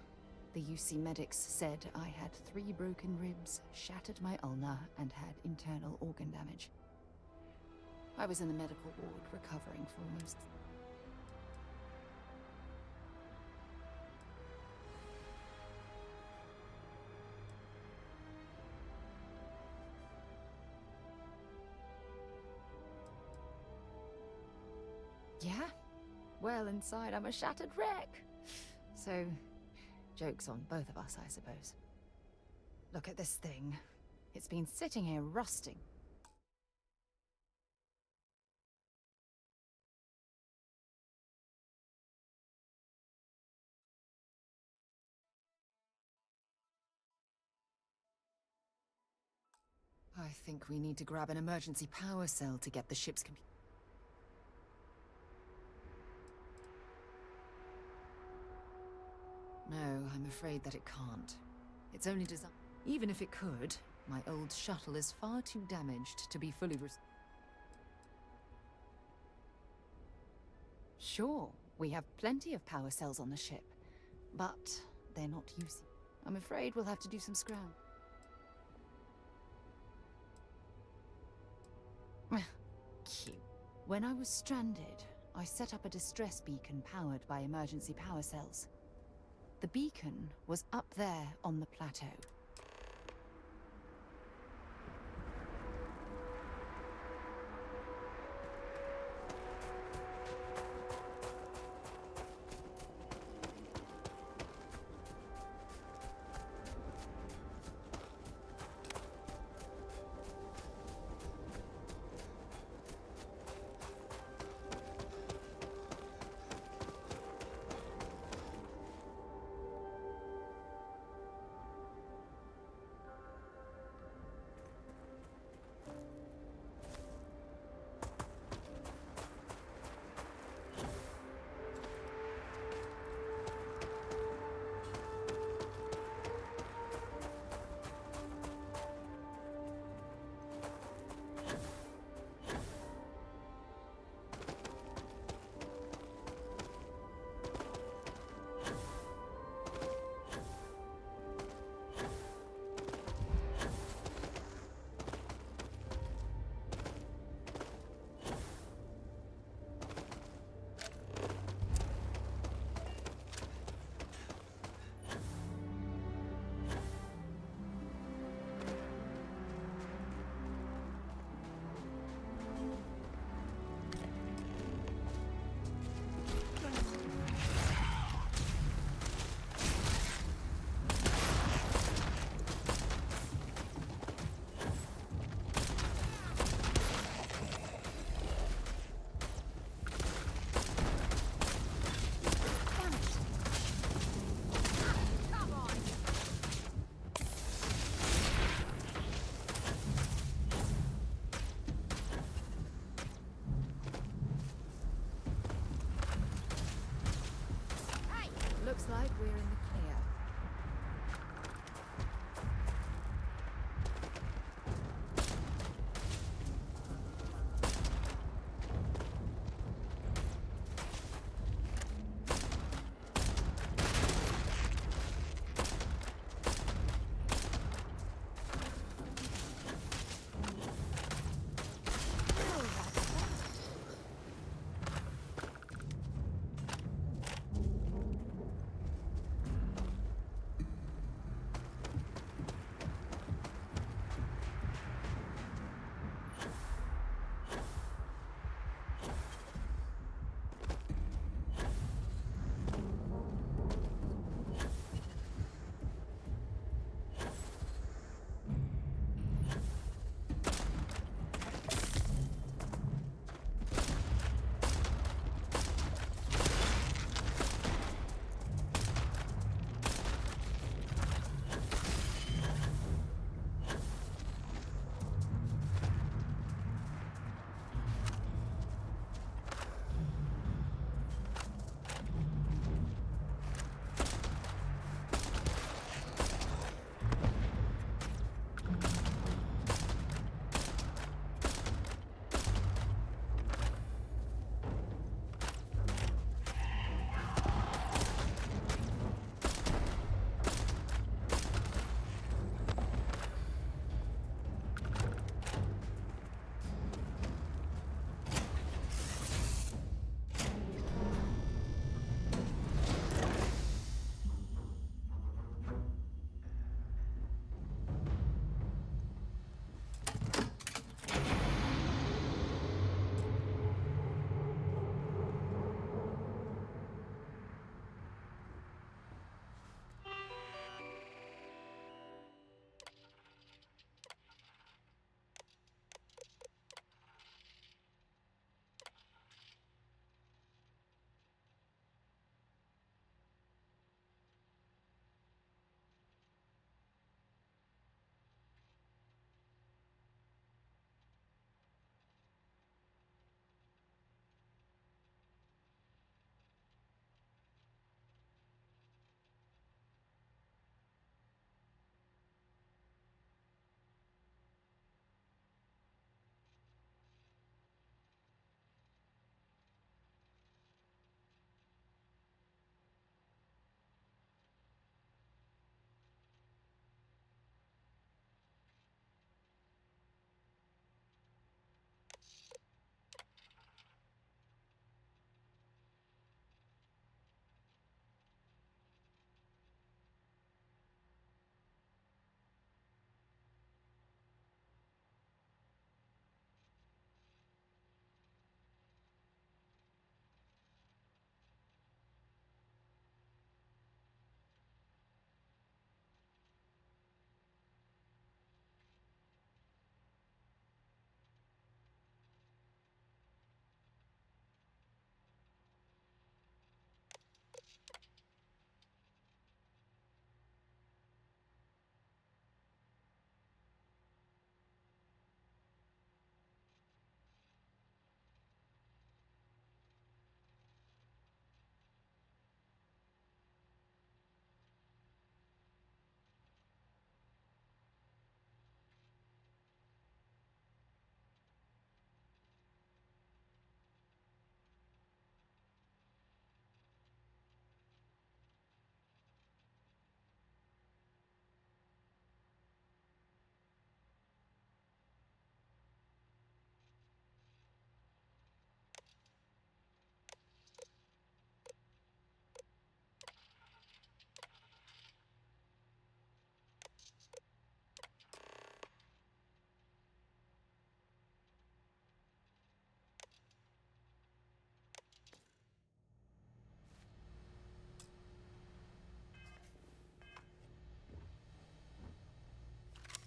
the UC medics said I had 3 broken ribs, shattered my ulna, and had internal organ damage. I was in the medical ward, recovering for almost... Yeah? Well, inside I'm a shattered wreck. So, joke's on both of us, I suppose. Look at this thing. It's been sitting here rusting. I think we need to grab an emergency power cell to get the ship's computer. No, I'm afraid that it can't. It's only designed... Even if it could, my old shuttle is far too damaged to be fully Sure, we have plenty of power cells on the ship, but they're not useful. I'm afraid we'll have to do some scrounge. Cute. When I was stranded, I set up a distress beacon powered by emergency power cells. The beacon was up there on the plateau.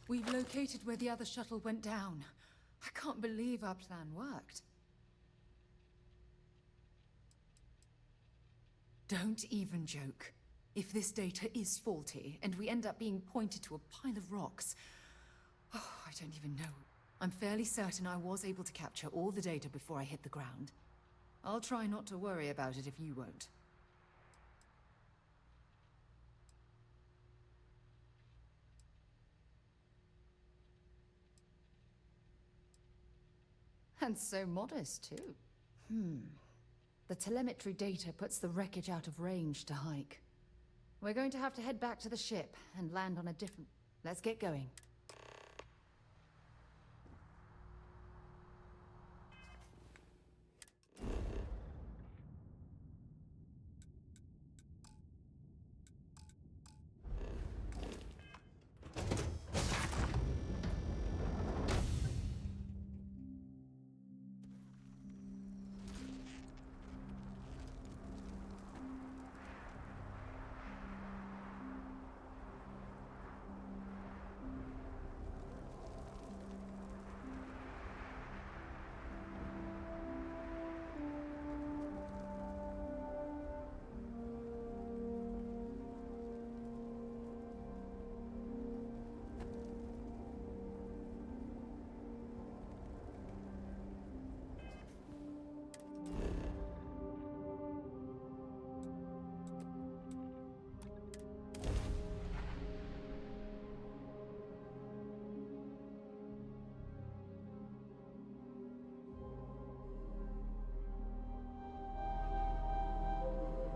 We've located where the other shuttle went down. I can't believe our plan worked. Don't even joke. If this data is faulty, and we end up being pointed to a pile of rocks... Oh, I don't even know. I'm fairly certain I was able to capture all the data before I hit the ground. I'll try not to worry about it if you won't. And so modest, too. The telemetry data puts the wreckage out of range to hike. We're going to have to head back to the ship and land on a different... Let's get going.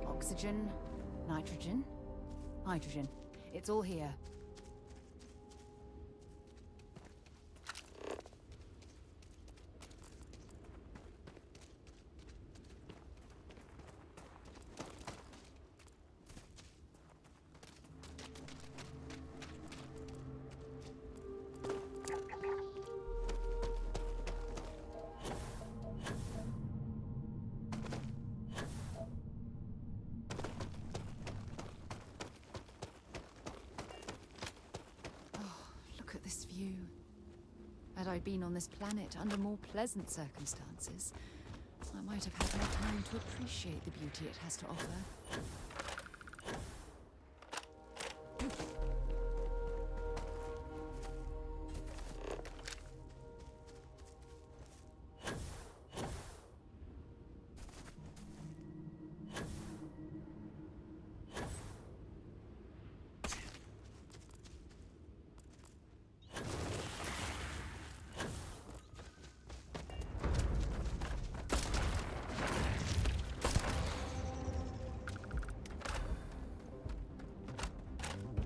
Oxygen, nitrogen, hydrogen. It's all here. Had I been on this planet under more pleasant circumstances, I might have had more time to appreciate the beauty it has to offer.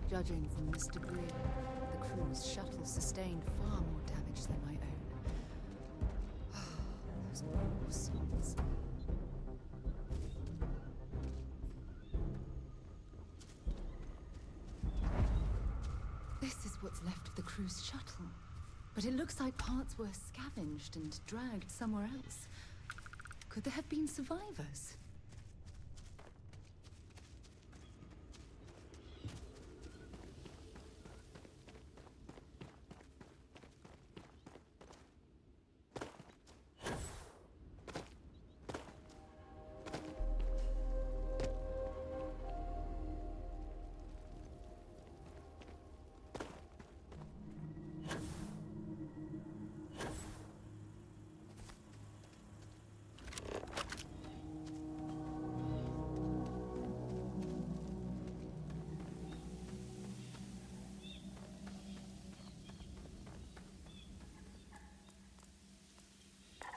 Judging from this debris, the crew's shuttle sustained far more damage than my own. Those poor souls. This is what's left of the crew's shuttle. But it looks like parts were scavenged and dragged somewhere else. Could there have been survivors?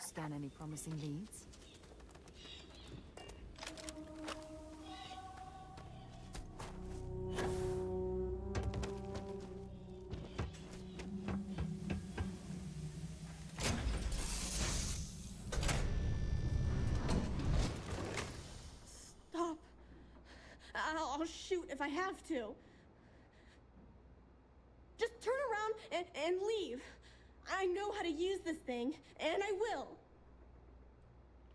Scan any promising leads? Stop. I'll shoot if I have to. Just turn around and leave. I know how to use this thing, and I will.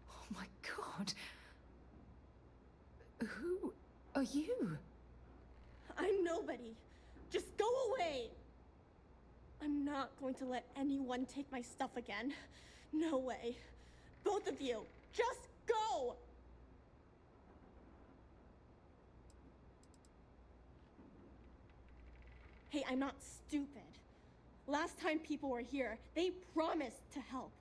Oh my God. Who are you? I'm nobody. Just go away. I'm not going to let anyone take my stuff again. No way. Both of you, just go! Hey, I'm not stupid. Last time people were here, they promised to help.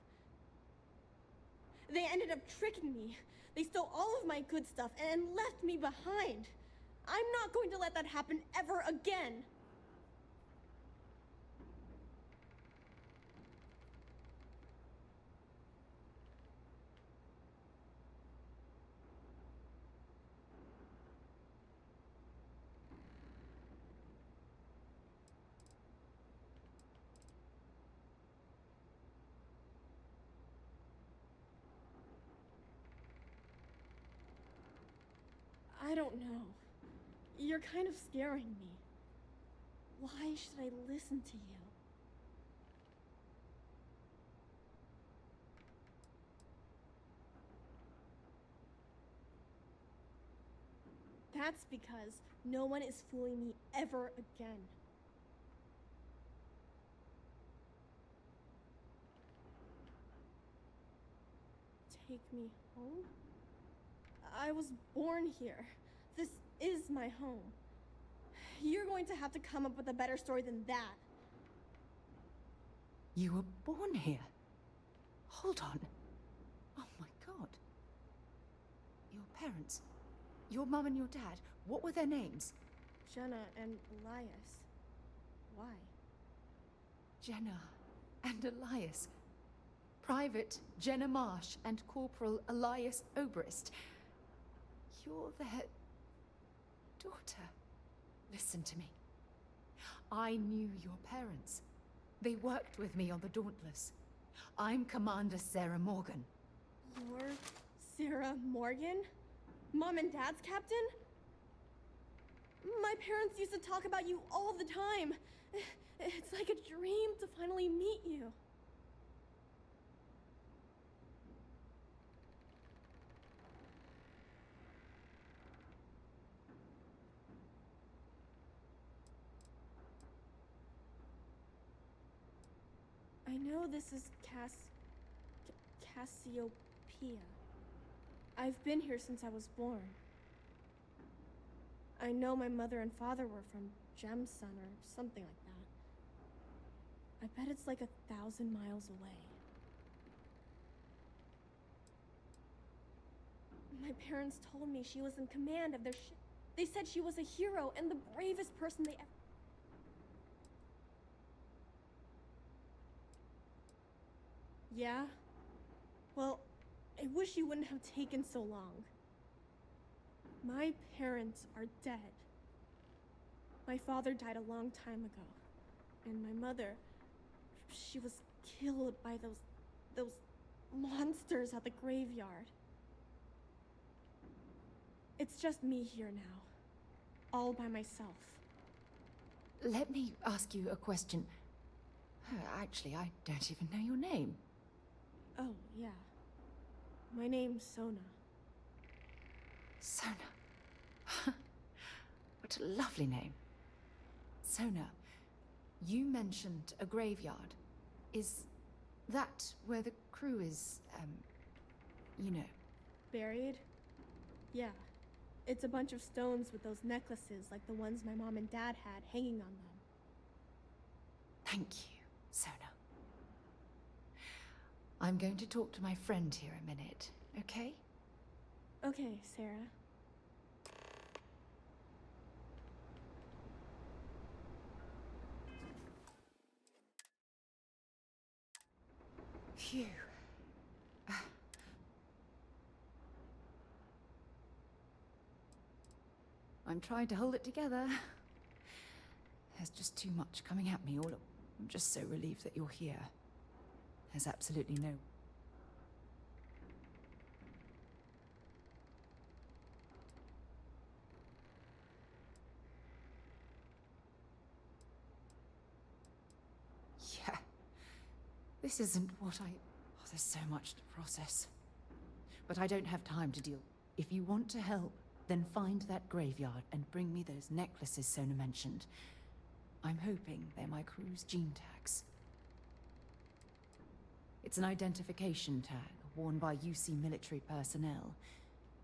They ended up tricking me. They stole all of my good stuff and left me behind. I'm not going to let that happen ever again. I don't know. You're kind of scaring me. Why should I listen to you? That's because no one is fooling me ever again. Take me home? I was born here. This is my home. You're going to have to come up with a better story than that. You were born here? Hold on. Oh my god. Your parents, your mum and your dad, what were their names? Jenna and Elias. Why? Jenna and Elias. Private Jenna Marsh and Corporal Elias Obrist. You're their daughter. Listen to me. I knew your parents. They worked with me on the Dauntless. I'm Commander Sarah Morgan. Lord Sarah Morgan? Mom and Dad's captain? My parents used to talk about you all the time. It's like a dream to finally meet you. I know this is Cassiopeia. I've been here since I was born. I know my mother and father were from Gemsun or something like that. I bet it's like 1,000 miles away. My parents told me she was in command of their ship. They said she was a hero and the bravest person they ever... Yeah? Well, I wish you wouldn't have taken so long. My parents are dead. My father died a long time ago. And my mother, she was killed by those monsters at the graveyard. It's just me here now. All by myself. Let me ask you a question. Actually, I don't even know your name. Oh, yeah. My name's Sona. Sona. What a lovely name. Sona, you mentioned a graveyard. Is that where the crew is, you know? Buried? Yeah. It's a bunch of stones with those necklaces like the ones my mom and dad had hanging on them. Thank you, Sona. I'm going to talk to my friend here a minute, okay? Okay, Sarah. Phew. I'm trying to hold it together. There's just too much coming at me all at... I'm just so relieved that you're here. There's absolutely no... Yeah. This isn't what I... Oh, there's so much to process. But I don't have time to deal. If you want to help, then find that graveyard and bring me those necklaces Sona mentioned. I'm hoping they're my crew's gene tags. It's an identification tag worn by UC military personnel.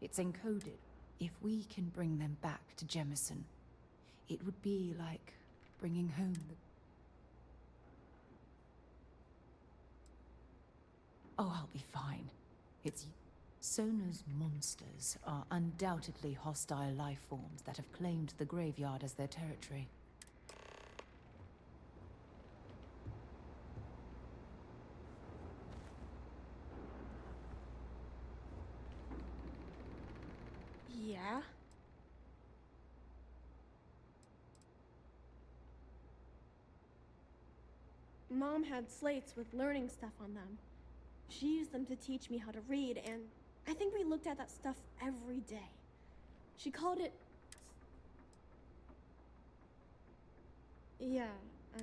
It's encoded. If we can bring them back to Jemison, it would be like bringing home the... Oh, I'll be fine. It's... Sona's monsters are undoubtedly hostile life forms that have claimed the graveyard as their territory. Yeah? Mom had slates with learning stuff on them. She used them to teach me how to read, and I think we looked at that stuff every day. She called it... Yeah, I...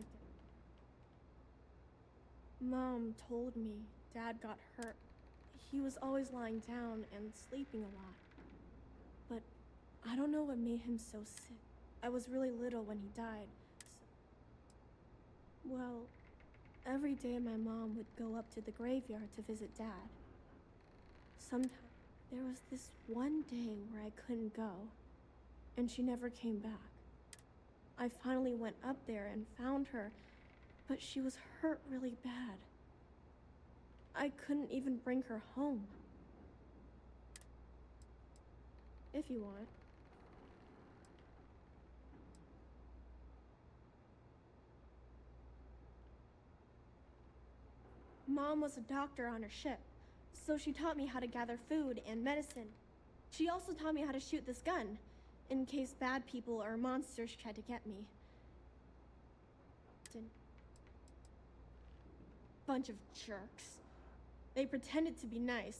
Mom told me Dad got hurt. He was always lying down and sleeping a lot. But I don't know what made him so sick. I was really little when he died. So... Well, every day my mom would go up to the graveyard to visit Dad. Sometimes there was this one day where I couldn't go, and she never came back. I finally went up there and found her, but she was hurt really bad. I couldn't even bring her home. If you want. Mom was a doctor on her ship, so she taught me how to gather food and medicine. She also taught me how to shoot this gun, in case bad people or monsters tried to get me. Bunch of jerks. They pretended to be nice.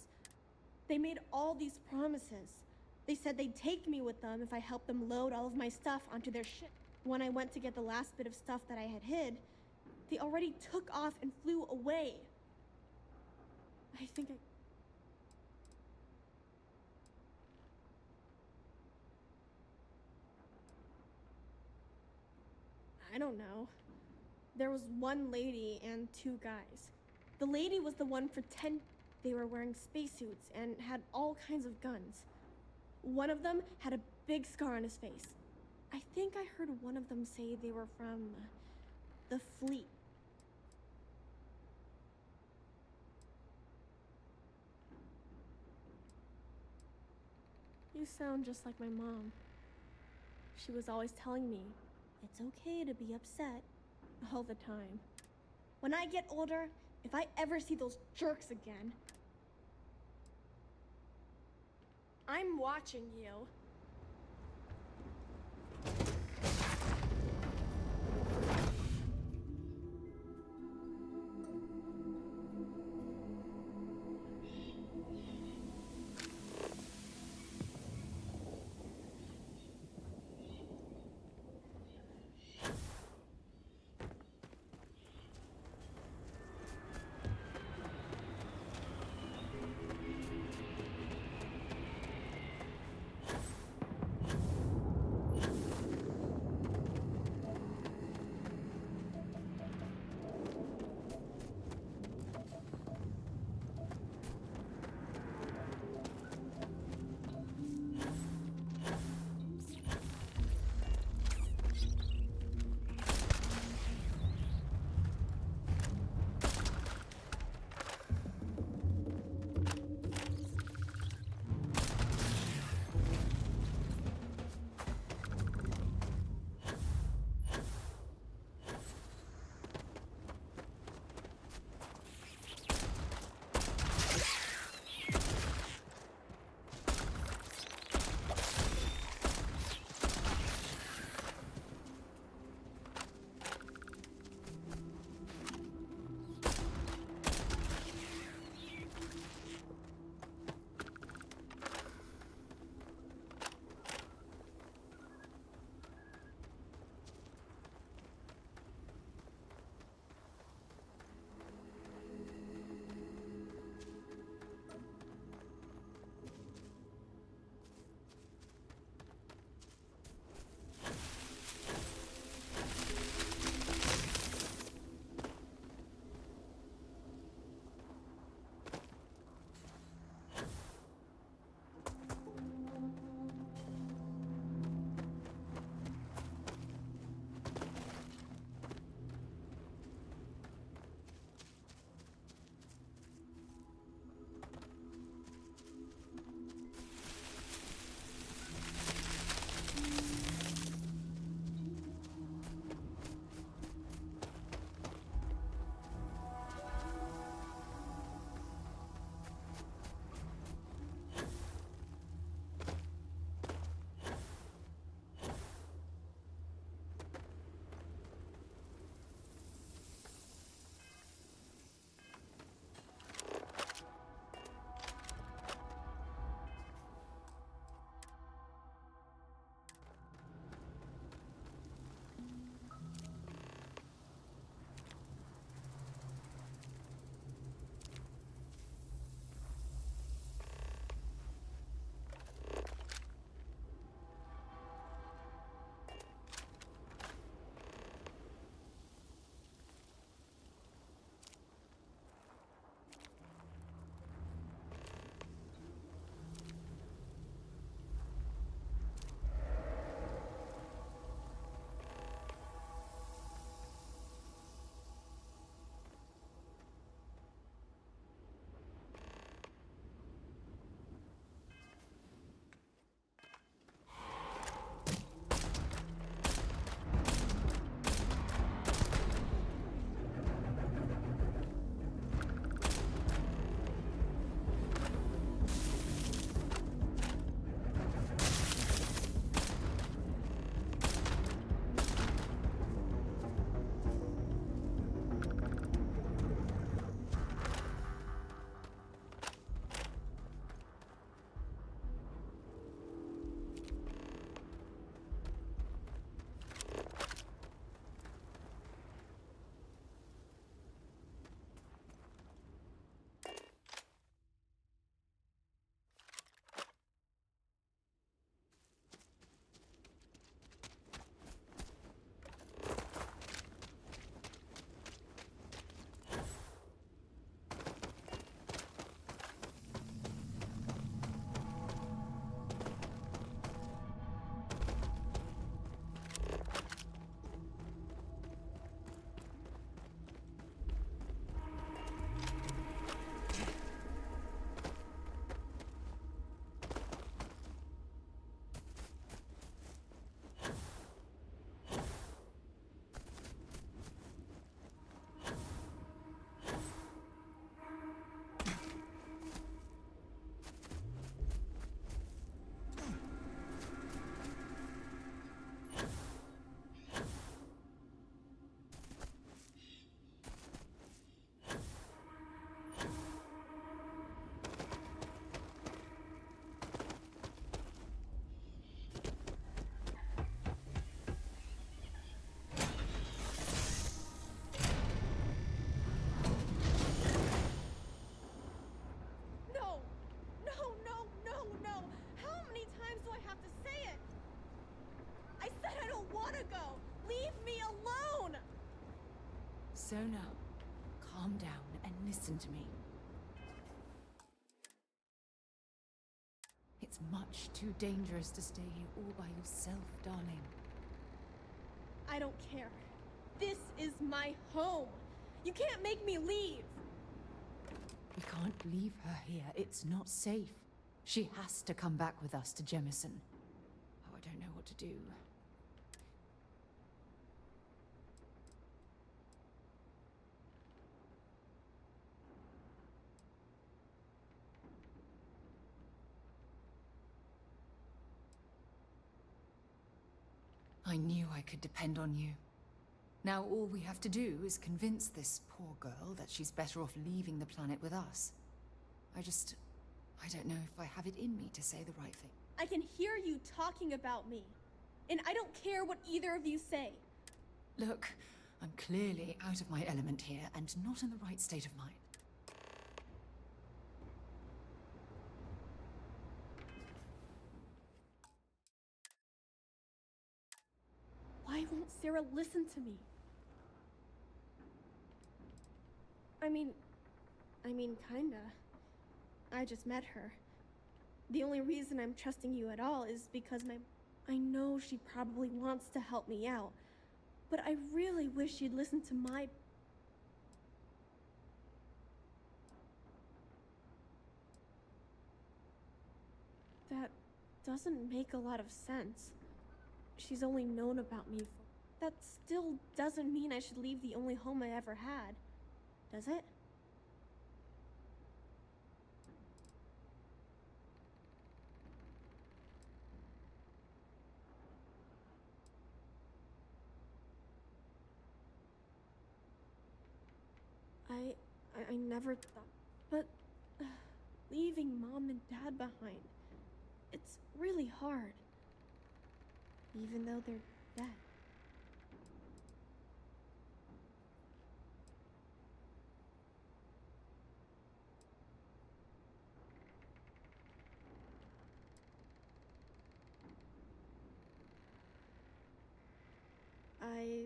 They made all these promises. They said they'd take me with them if I helped them load all of my stuff onto their ship. When I went to get the last bit of stuff that I had hid, they already took off and flew away. I think I don't know. There was one lady and two guys. The lady was the one they were wearing spacesuits and had all kinds of guns. One of them had a big scar on his face. I think I heard one of them say they were from the fleet. You sound just like my mom. She was always telling me, it's okay to be upset all the time. When I get older, if I ever see those jerks again, I'm watching you. Sona, calm down and listen to me. It's much too dangerous to stay here all by yourself, darling. I don't care. This is my home. You can't make me leave. We can't leave her here. It's not safe. She has to come back with us to Jemison. Oh, I don't know what to do. I knew I could depend on you. Now all we have to do is convince this poor girl that she's better off leaving the planet with us. I don't know if I have it in me to say the right thing. I can hear you talking about me. And I don't care what either of you say. Look, I'm clearly out of my element here and not in the right state of mind. Why won't Sarah listen to me? I mean, kinda. I just met her. The only reason I'm trusting you at all is because I know she probably wants to help me out, but I really wish she'd listen to my... That doesn't make a lot of sense. She's only known about me for... That still doesn't mean I should leave the only home I ever had, does it? I never thought... But... leaving Mom and Dad behind... It's really hard. Even though they're dead. I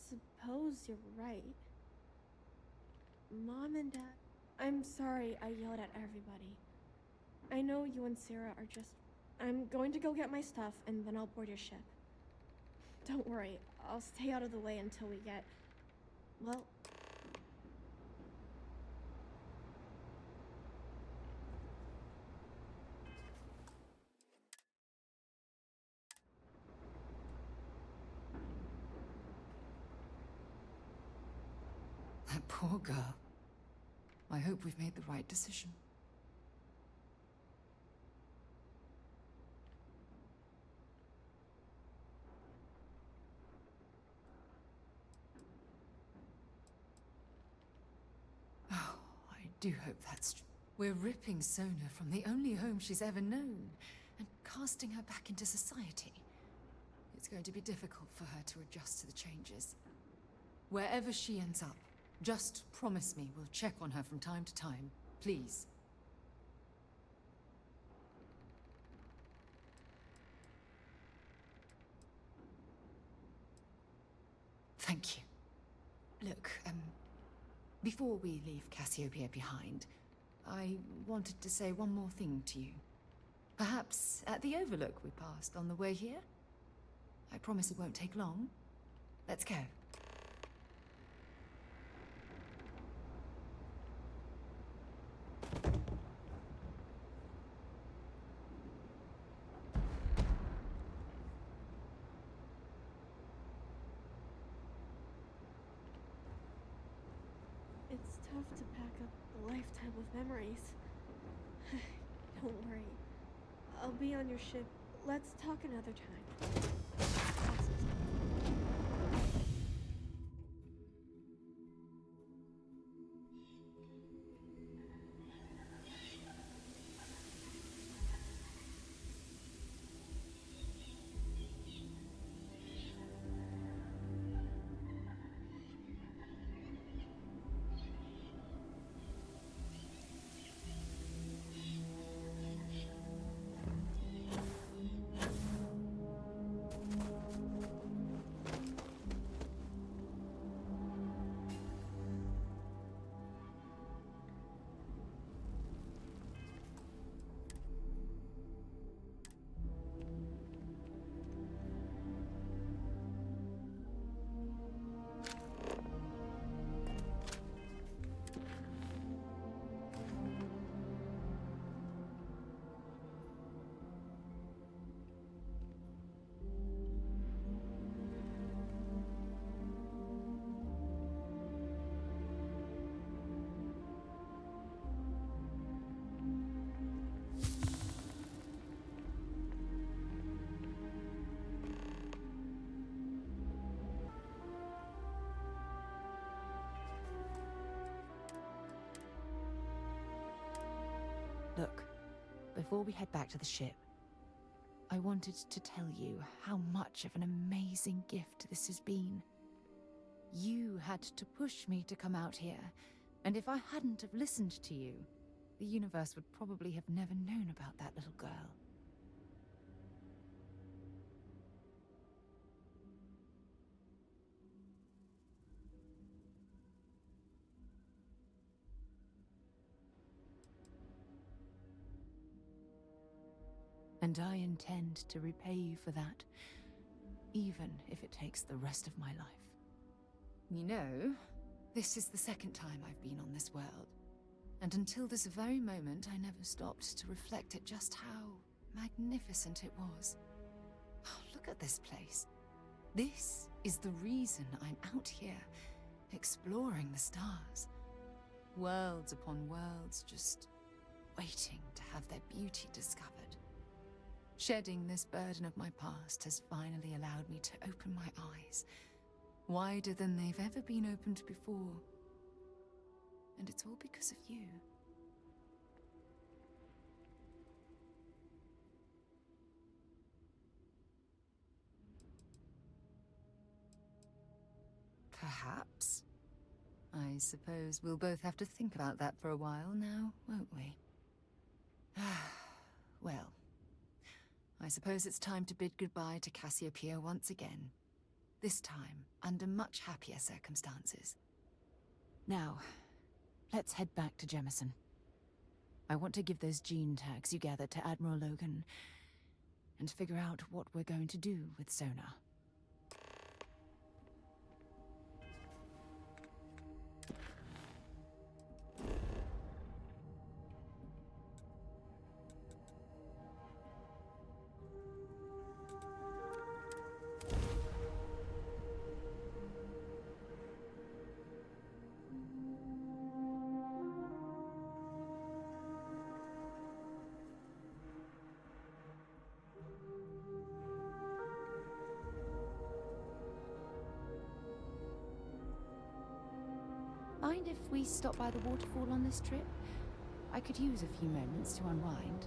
suppose you're right. Mom and Dad... I'm sorry I yelled at everybody. I know you and Sarah are just... I'm going to go get my stuff, and then I'll board your ship. Don't worry, I'll stay out of the way until we get... well... That poor girl. I hope we've made the right decision. Oh, I do hope that's true. We're ripping Sona from the only home she's ever known and casting her back into society. It's going to be difficult for her to adjust to the changes. Wherever she ends up, just promise me we'll check on her from time to time, please. Thank you. Look, before we leave Cassiopeia behind, I wanted to say one more thing to you. Perhaps at the overlook we passed on the way here? I promise it won't take long. Let's go. It's tough to pack up a lifetime of memories. Don't worry. I'll be on your ship. Let's talk another time. before we head back to the ship, I wanted to tell you how much of an amazing gift this has been. You had to push me to come out here, and if I hadn't have listened to you, the universe would probably have never known about that little girl. And I intend to repay you for that, even if it takes the rest of my life. You know, this is the second time I've been on this world, and until this very moment I never stopped to reflect at just how magnificent it was. Oh, look at this place. This is the reason I'm out here, exploring the stars. Worlds upon worlds, just waiting to have their beauty discovered. Shedding this burden of my past has finally allowed me to open my eyes, wider than they've ever been opened before. And it's all because of you. Perhaps. I suppose we'll both have to think about that for a while now, won't we? Well, I suppose it's time to bid goodbye to Cassiopeia once again. This time, under much happier circumstances. Now, let's head back to Jemison. I want to give those gene tags you gathered to Admiral Logan, and figure out what we're going to do with Sona. Mind if we stop by the waterfall on this trip? I could use a few moments to unwind.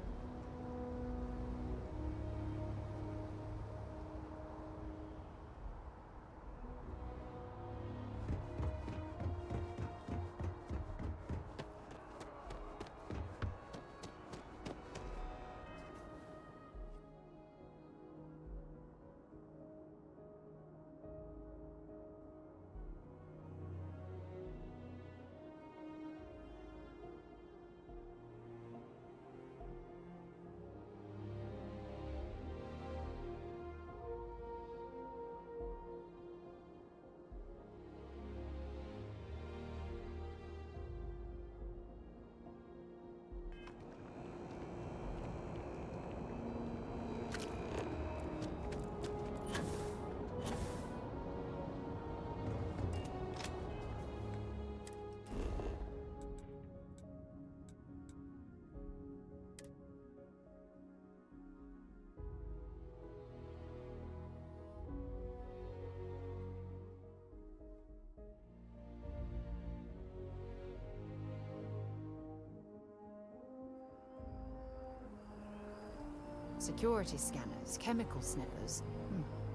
Security scanners, chemical sniffers.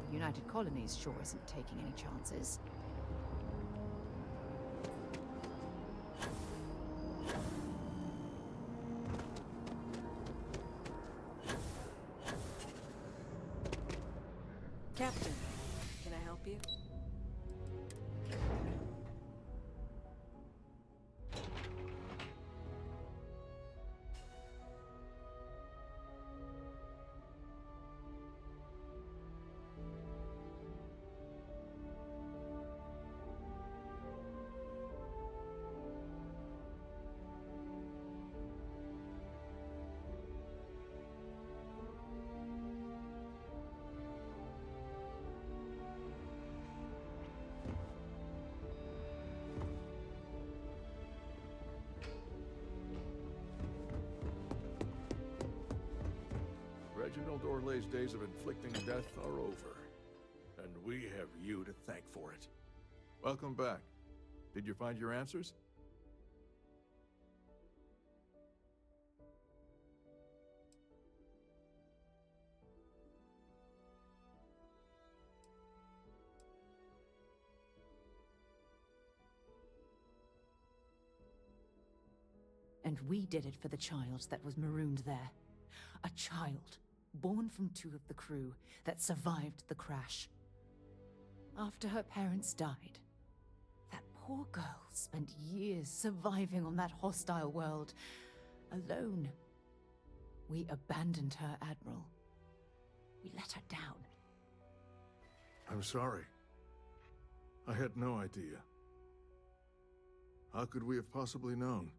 The United Colonies sure isn't taking any chances. Captain, can I help you? Reginald Orlay's days of inflicting death are over, and we have you to thank for it. Welcome back. Did you find your answers? And we did it for the child that was marooned there. A child, born from 2 of the crew, that survived the crash. After her parents died, that poor girl spent years surviving on that hostile world, alone. We abandoned her, Admiral. We let her down. I'm sorry. I had no idea. How could we have possibly known?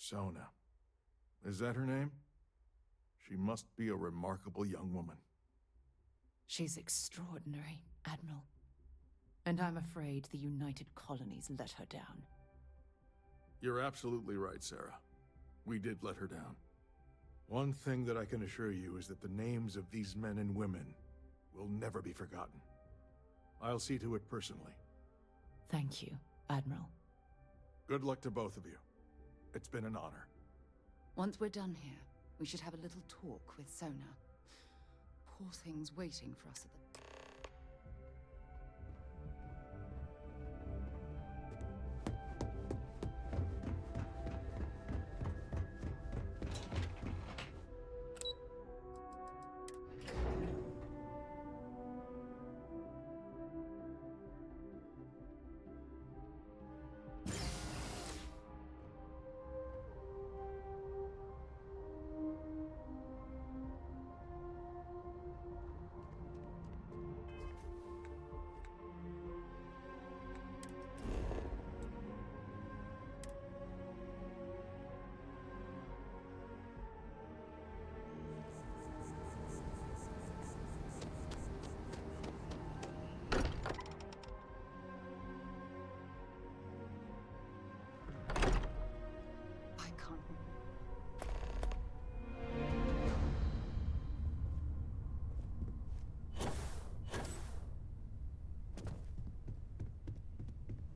Sona. Is that her name? She must be a remarkable young woman. She's extraordinary, Admiral. And I'm afraid the United Colonies let her down. You're absolutely right, Sarah. We did let her down. One thing that I can assure you is that the names of these men and women will never be forgotten. I'll see to it personally. Thank you, Admiral. Good luck to both of you. It's been an honor. Once we're done here, we should have a little talk with Sona. Poor thing's waiting for us at the...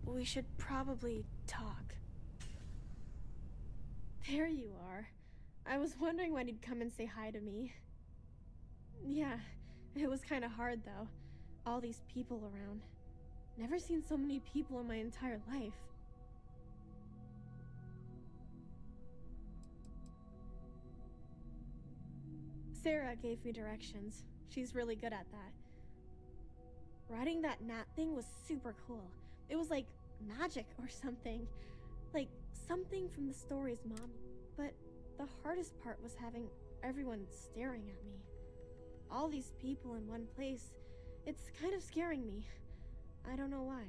We should probably talk. There you are. I was wondering when you'd come and say hi to me. Yeah, it was kind of hard though. All these people around. Never seen so many people in my entire life. Sarah gave me directions. She's really good at that. Riding that gnat thing was super cool. It was like magic or something. Like something from the stories Mom. But the hardest part was having everyone staring at me. All these people in one place. It's kind of scaring me. I don't know why.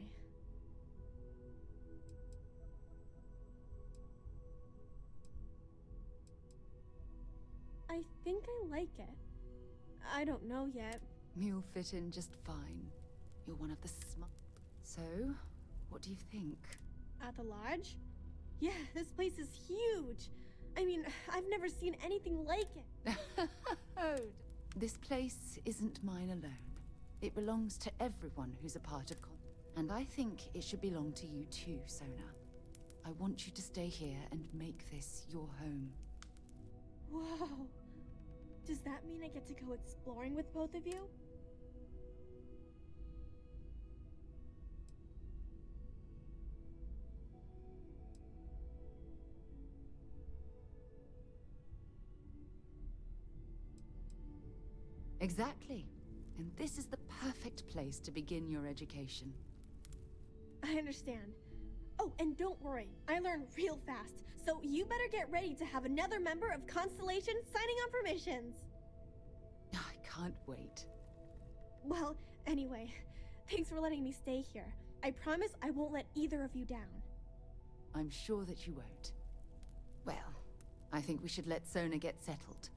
I think I like it. I don't know yet. You'll fit in just fine. You're one of the So, what do you think? At the lodge? Yeah, this place is huge. I mean, I've never seen anything like it. Oh, this place isn't mine alone. It belongs to everyone who's a part of and I think it should belong to you too, Sona. I want you to stay here and make this your home. Whoa. Does that mean I get to go exploring with both of you? Exactly. And this is the perfect place to begin your education. I understand. Oh, and don't worry, I learn real fast, so you better get ready to have another member of Constellation signing on for missions. I can't wait. Well, anyway, thanks for letting me stay here. I promise I won't let either of you down. I'm sure that you won't. Well, I think we should let Sona get settled.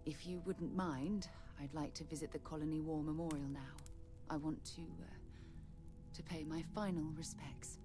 If you wouldn't mind, I'd like to visit the Colony War Memorial now. I want to pay my final respects.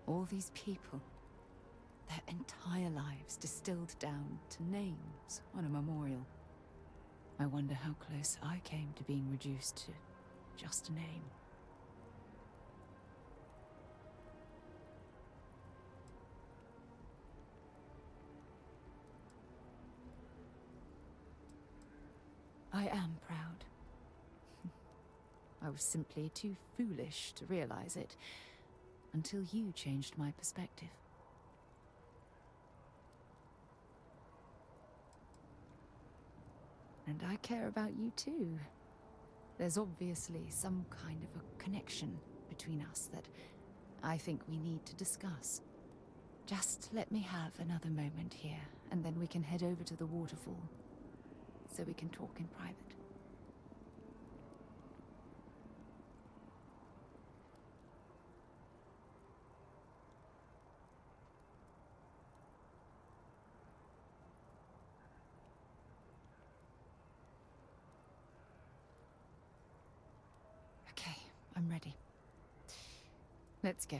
All these people, their entire lives distilled down to names on a memorial. I wonder how close I came to being reduced to just a name. I am proud. I was simply too foolish to realize it until you changed my perspective. And I care about you too. There's obviously some kind of a connection between us that I think we need to discuss. Just let me have another moment here, and then we can head over to the waterfall, so we can talk in private. Okay, I'm ready. Let's go.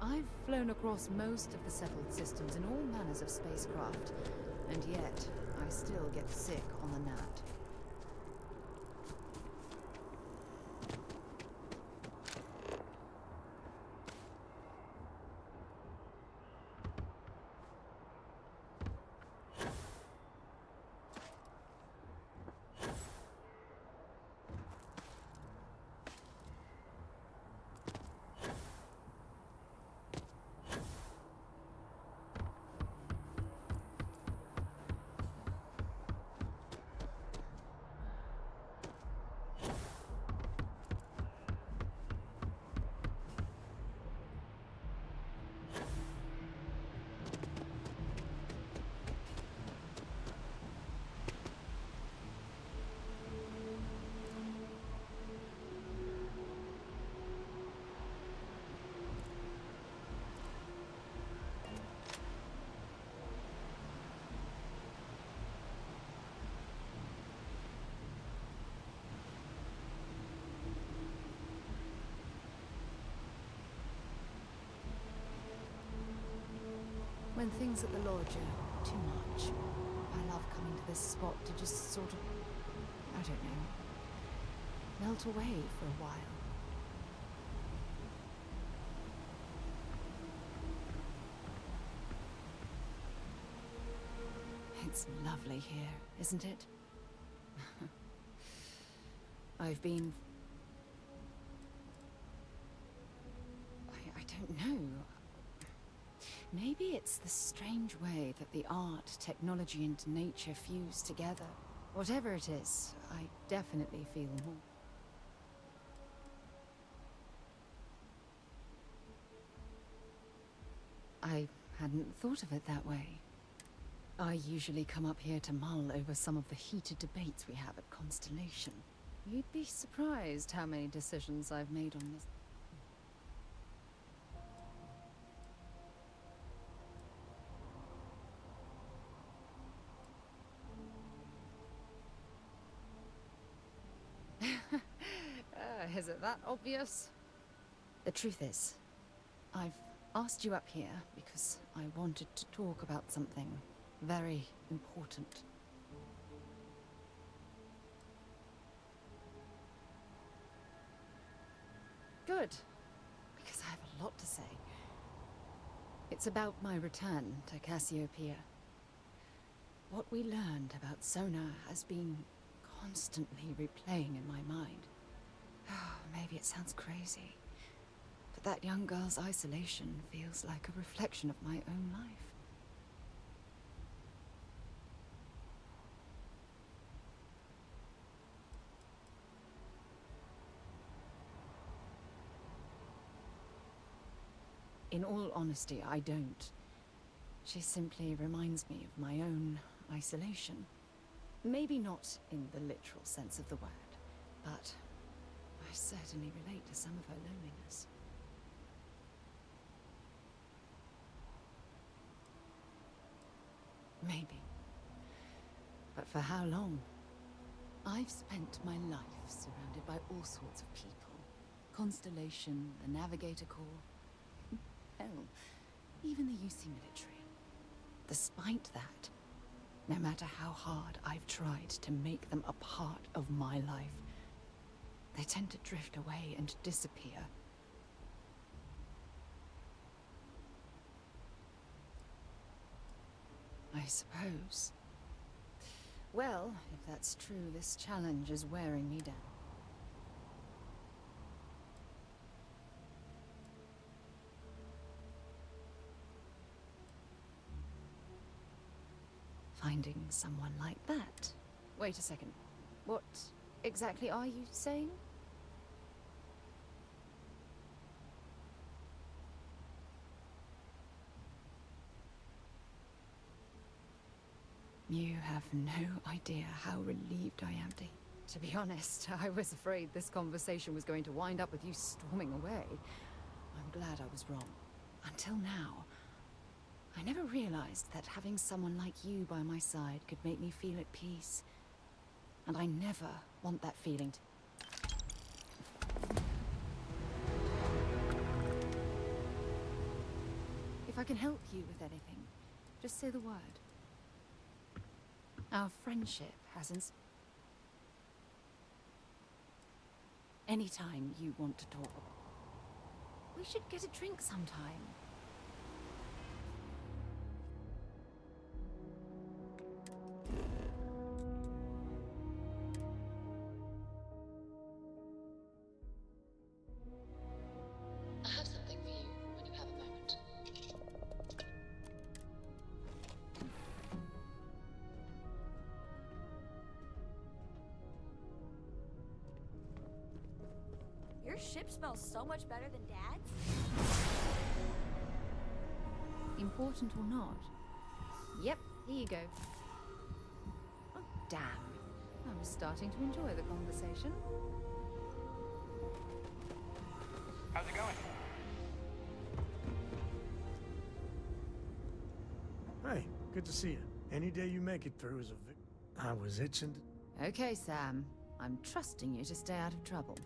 I've flown across most of the settled systems in all manners of spacecraft, and yet I still get sick on the gnat. When things at the lodge are too much, I love coming to this spot to just sort of, I don't know, melt away for a while. It's lovely here, isn't it? I've been... I don't know. Maybe it's the strange way that the art, technology, and nature fuse together. Whatever it is, I definitely feel more. I hadn't thought of it that way. I usually come up here to mull over some of the heated debates we have at Constellation. You'd be surprised how many decisions I've made on this. Is it that obvious? The truth is, I've asked you up here because I wanted to talk about something very important. Good. Because I have a lot to say. It's about my return to Cassiopeia. What we learned about Sona has been constantly replaying in my mind. Oh, maybe it sounds crazy, but that young girl's isolation feels like a reflection of my own life. In all honesty, I don't. She simply reminds me of my own isolation. Maybe not in the literal sense of the word, but I certainly relate to some of her loneliness. Maybe. But for how long? I've spent my life surrounded by all sorts of people. Constellation, the Navigator Corps. Hell, even the UC military. Despite that, no matter how hard I've tried to make them a part of my life, they tend to drift away and disappear. I suppose. Well, if that's true, this challenge is wearing me down. Finding someone like that. Wait a second. What exactly are you saying? You have no idea how relieved I am to be honest, I was afraid this conversation was going to wind up with you storming away. I'm glad I was wrong. Until now, I never realized that having someone like you by my side could make me feel at peace. And I never want that feeling to... If I can help you with anything, just say the word. Our friendship hasn't... Anytime you want to talk, we should get a drink sometime. I have something for you when you have a moment. Your ship smells so much better than Dad's. Important or not? Yep, here you go. Oh, damn. I was starting to enjoy the conversation. How's it going? Hey, good to see you. Any day you make it through is a I was itching to... Okay, Sam. I'm trusting you to stay out of trouble.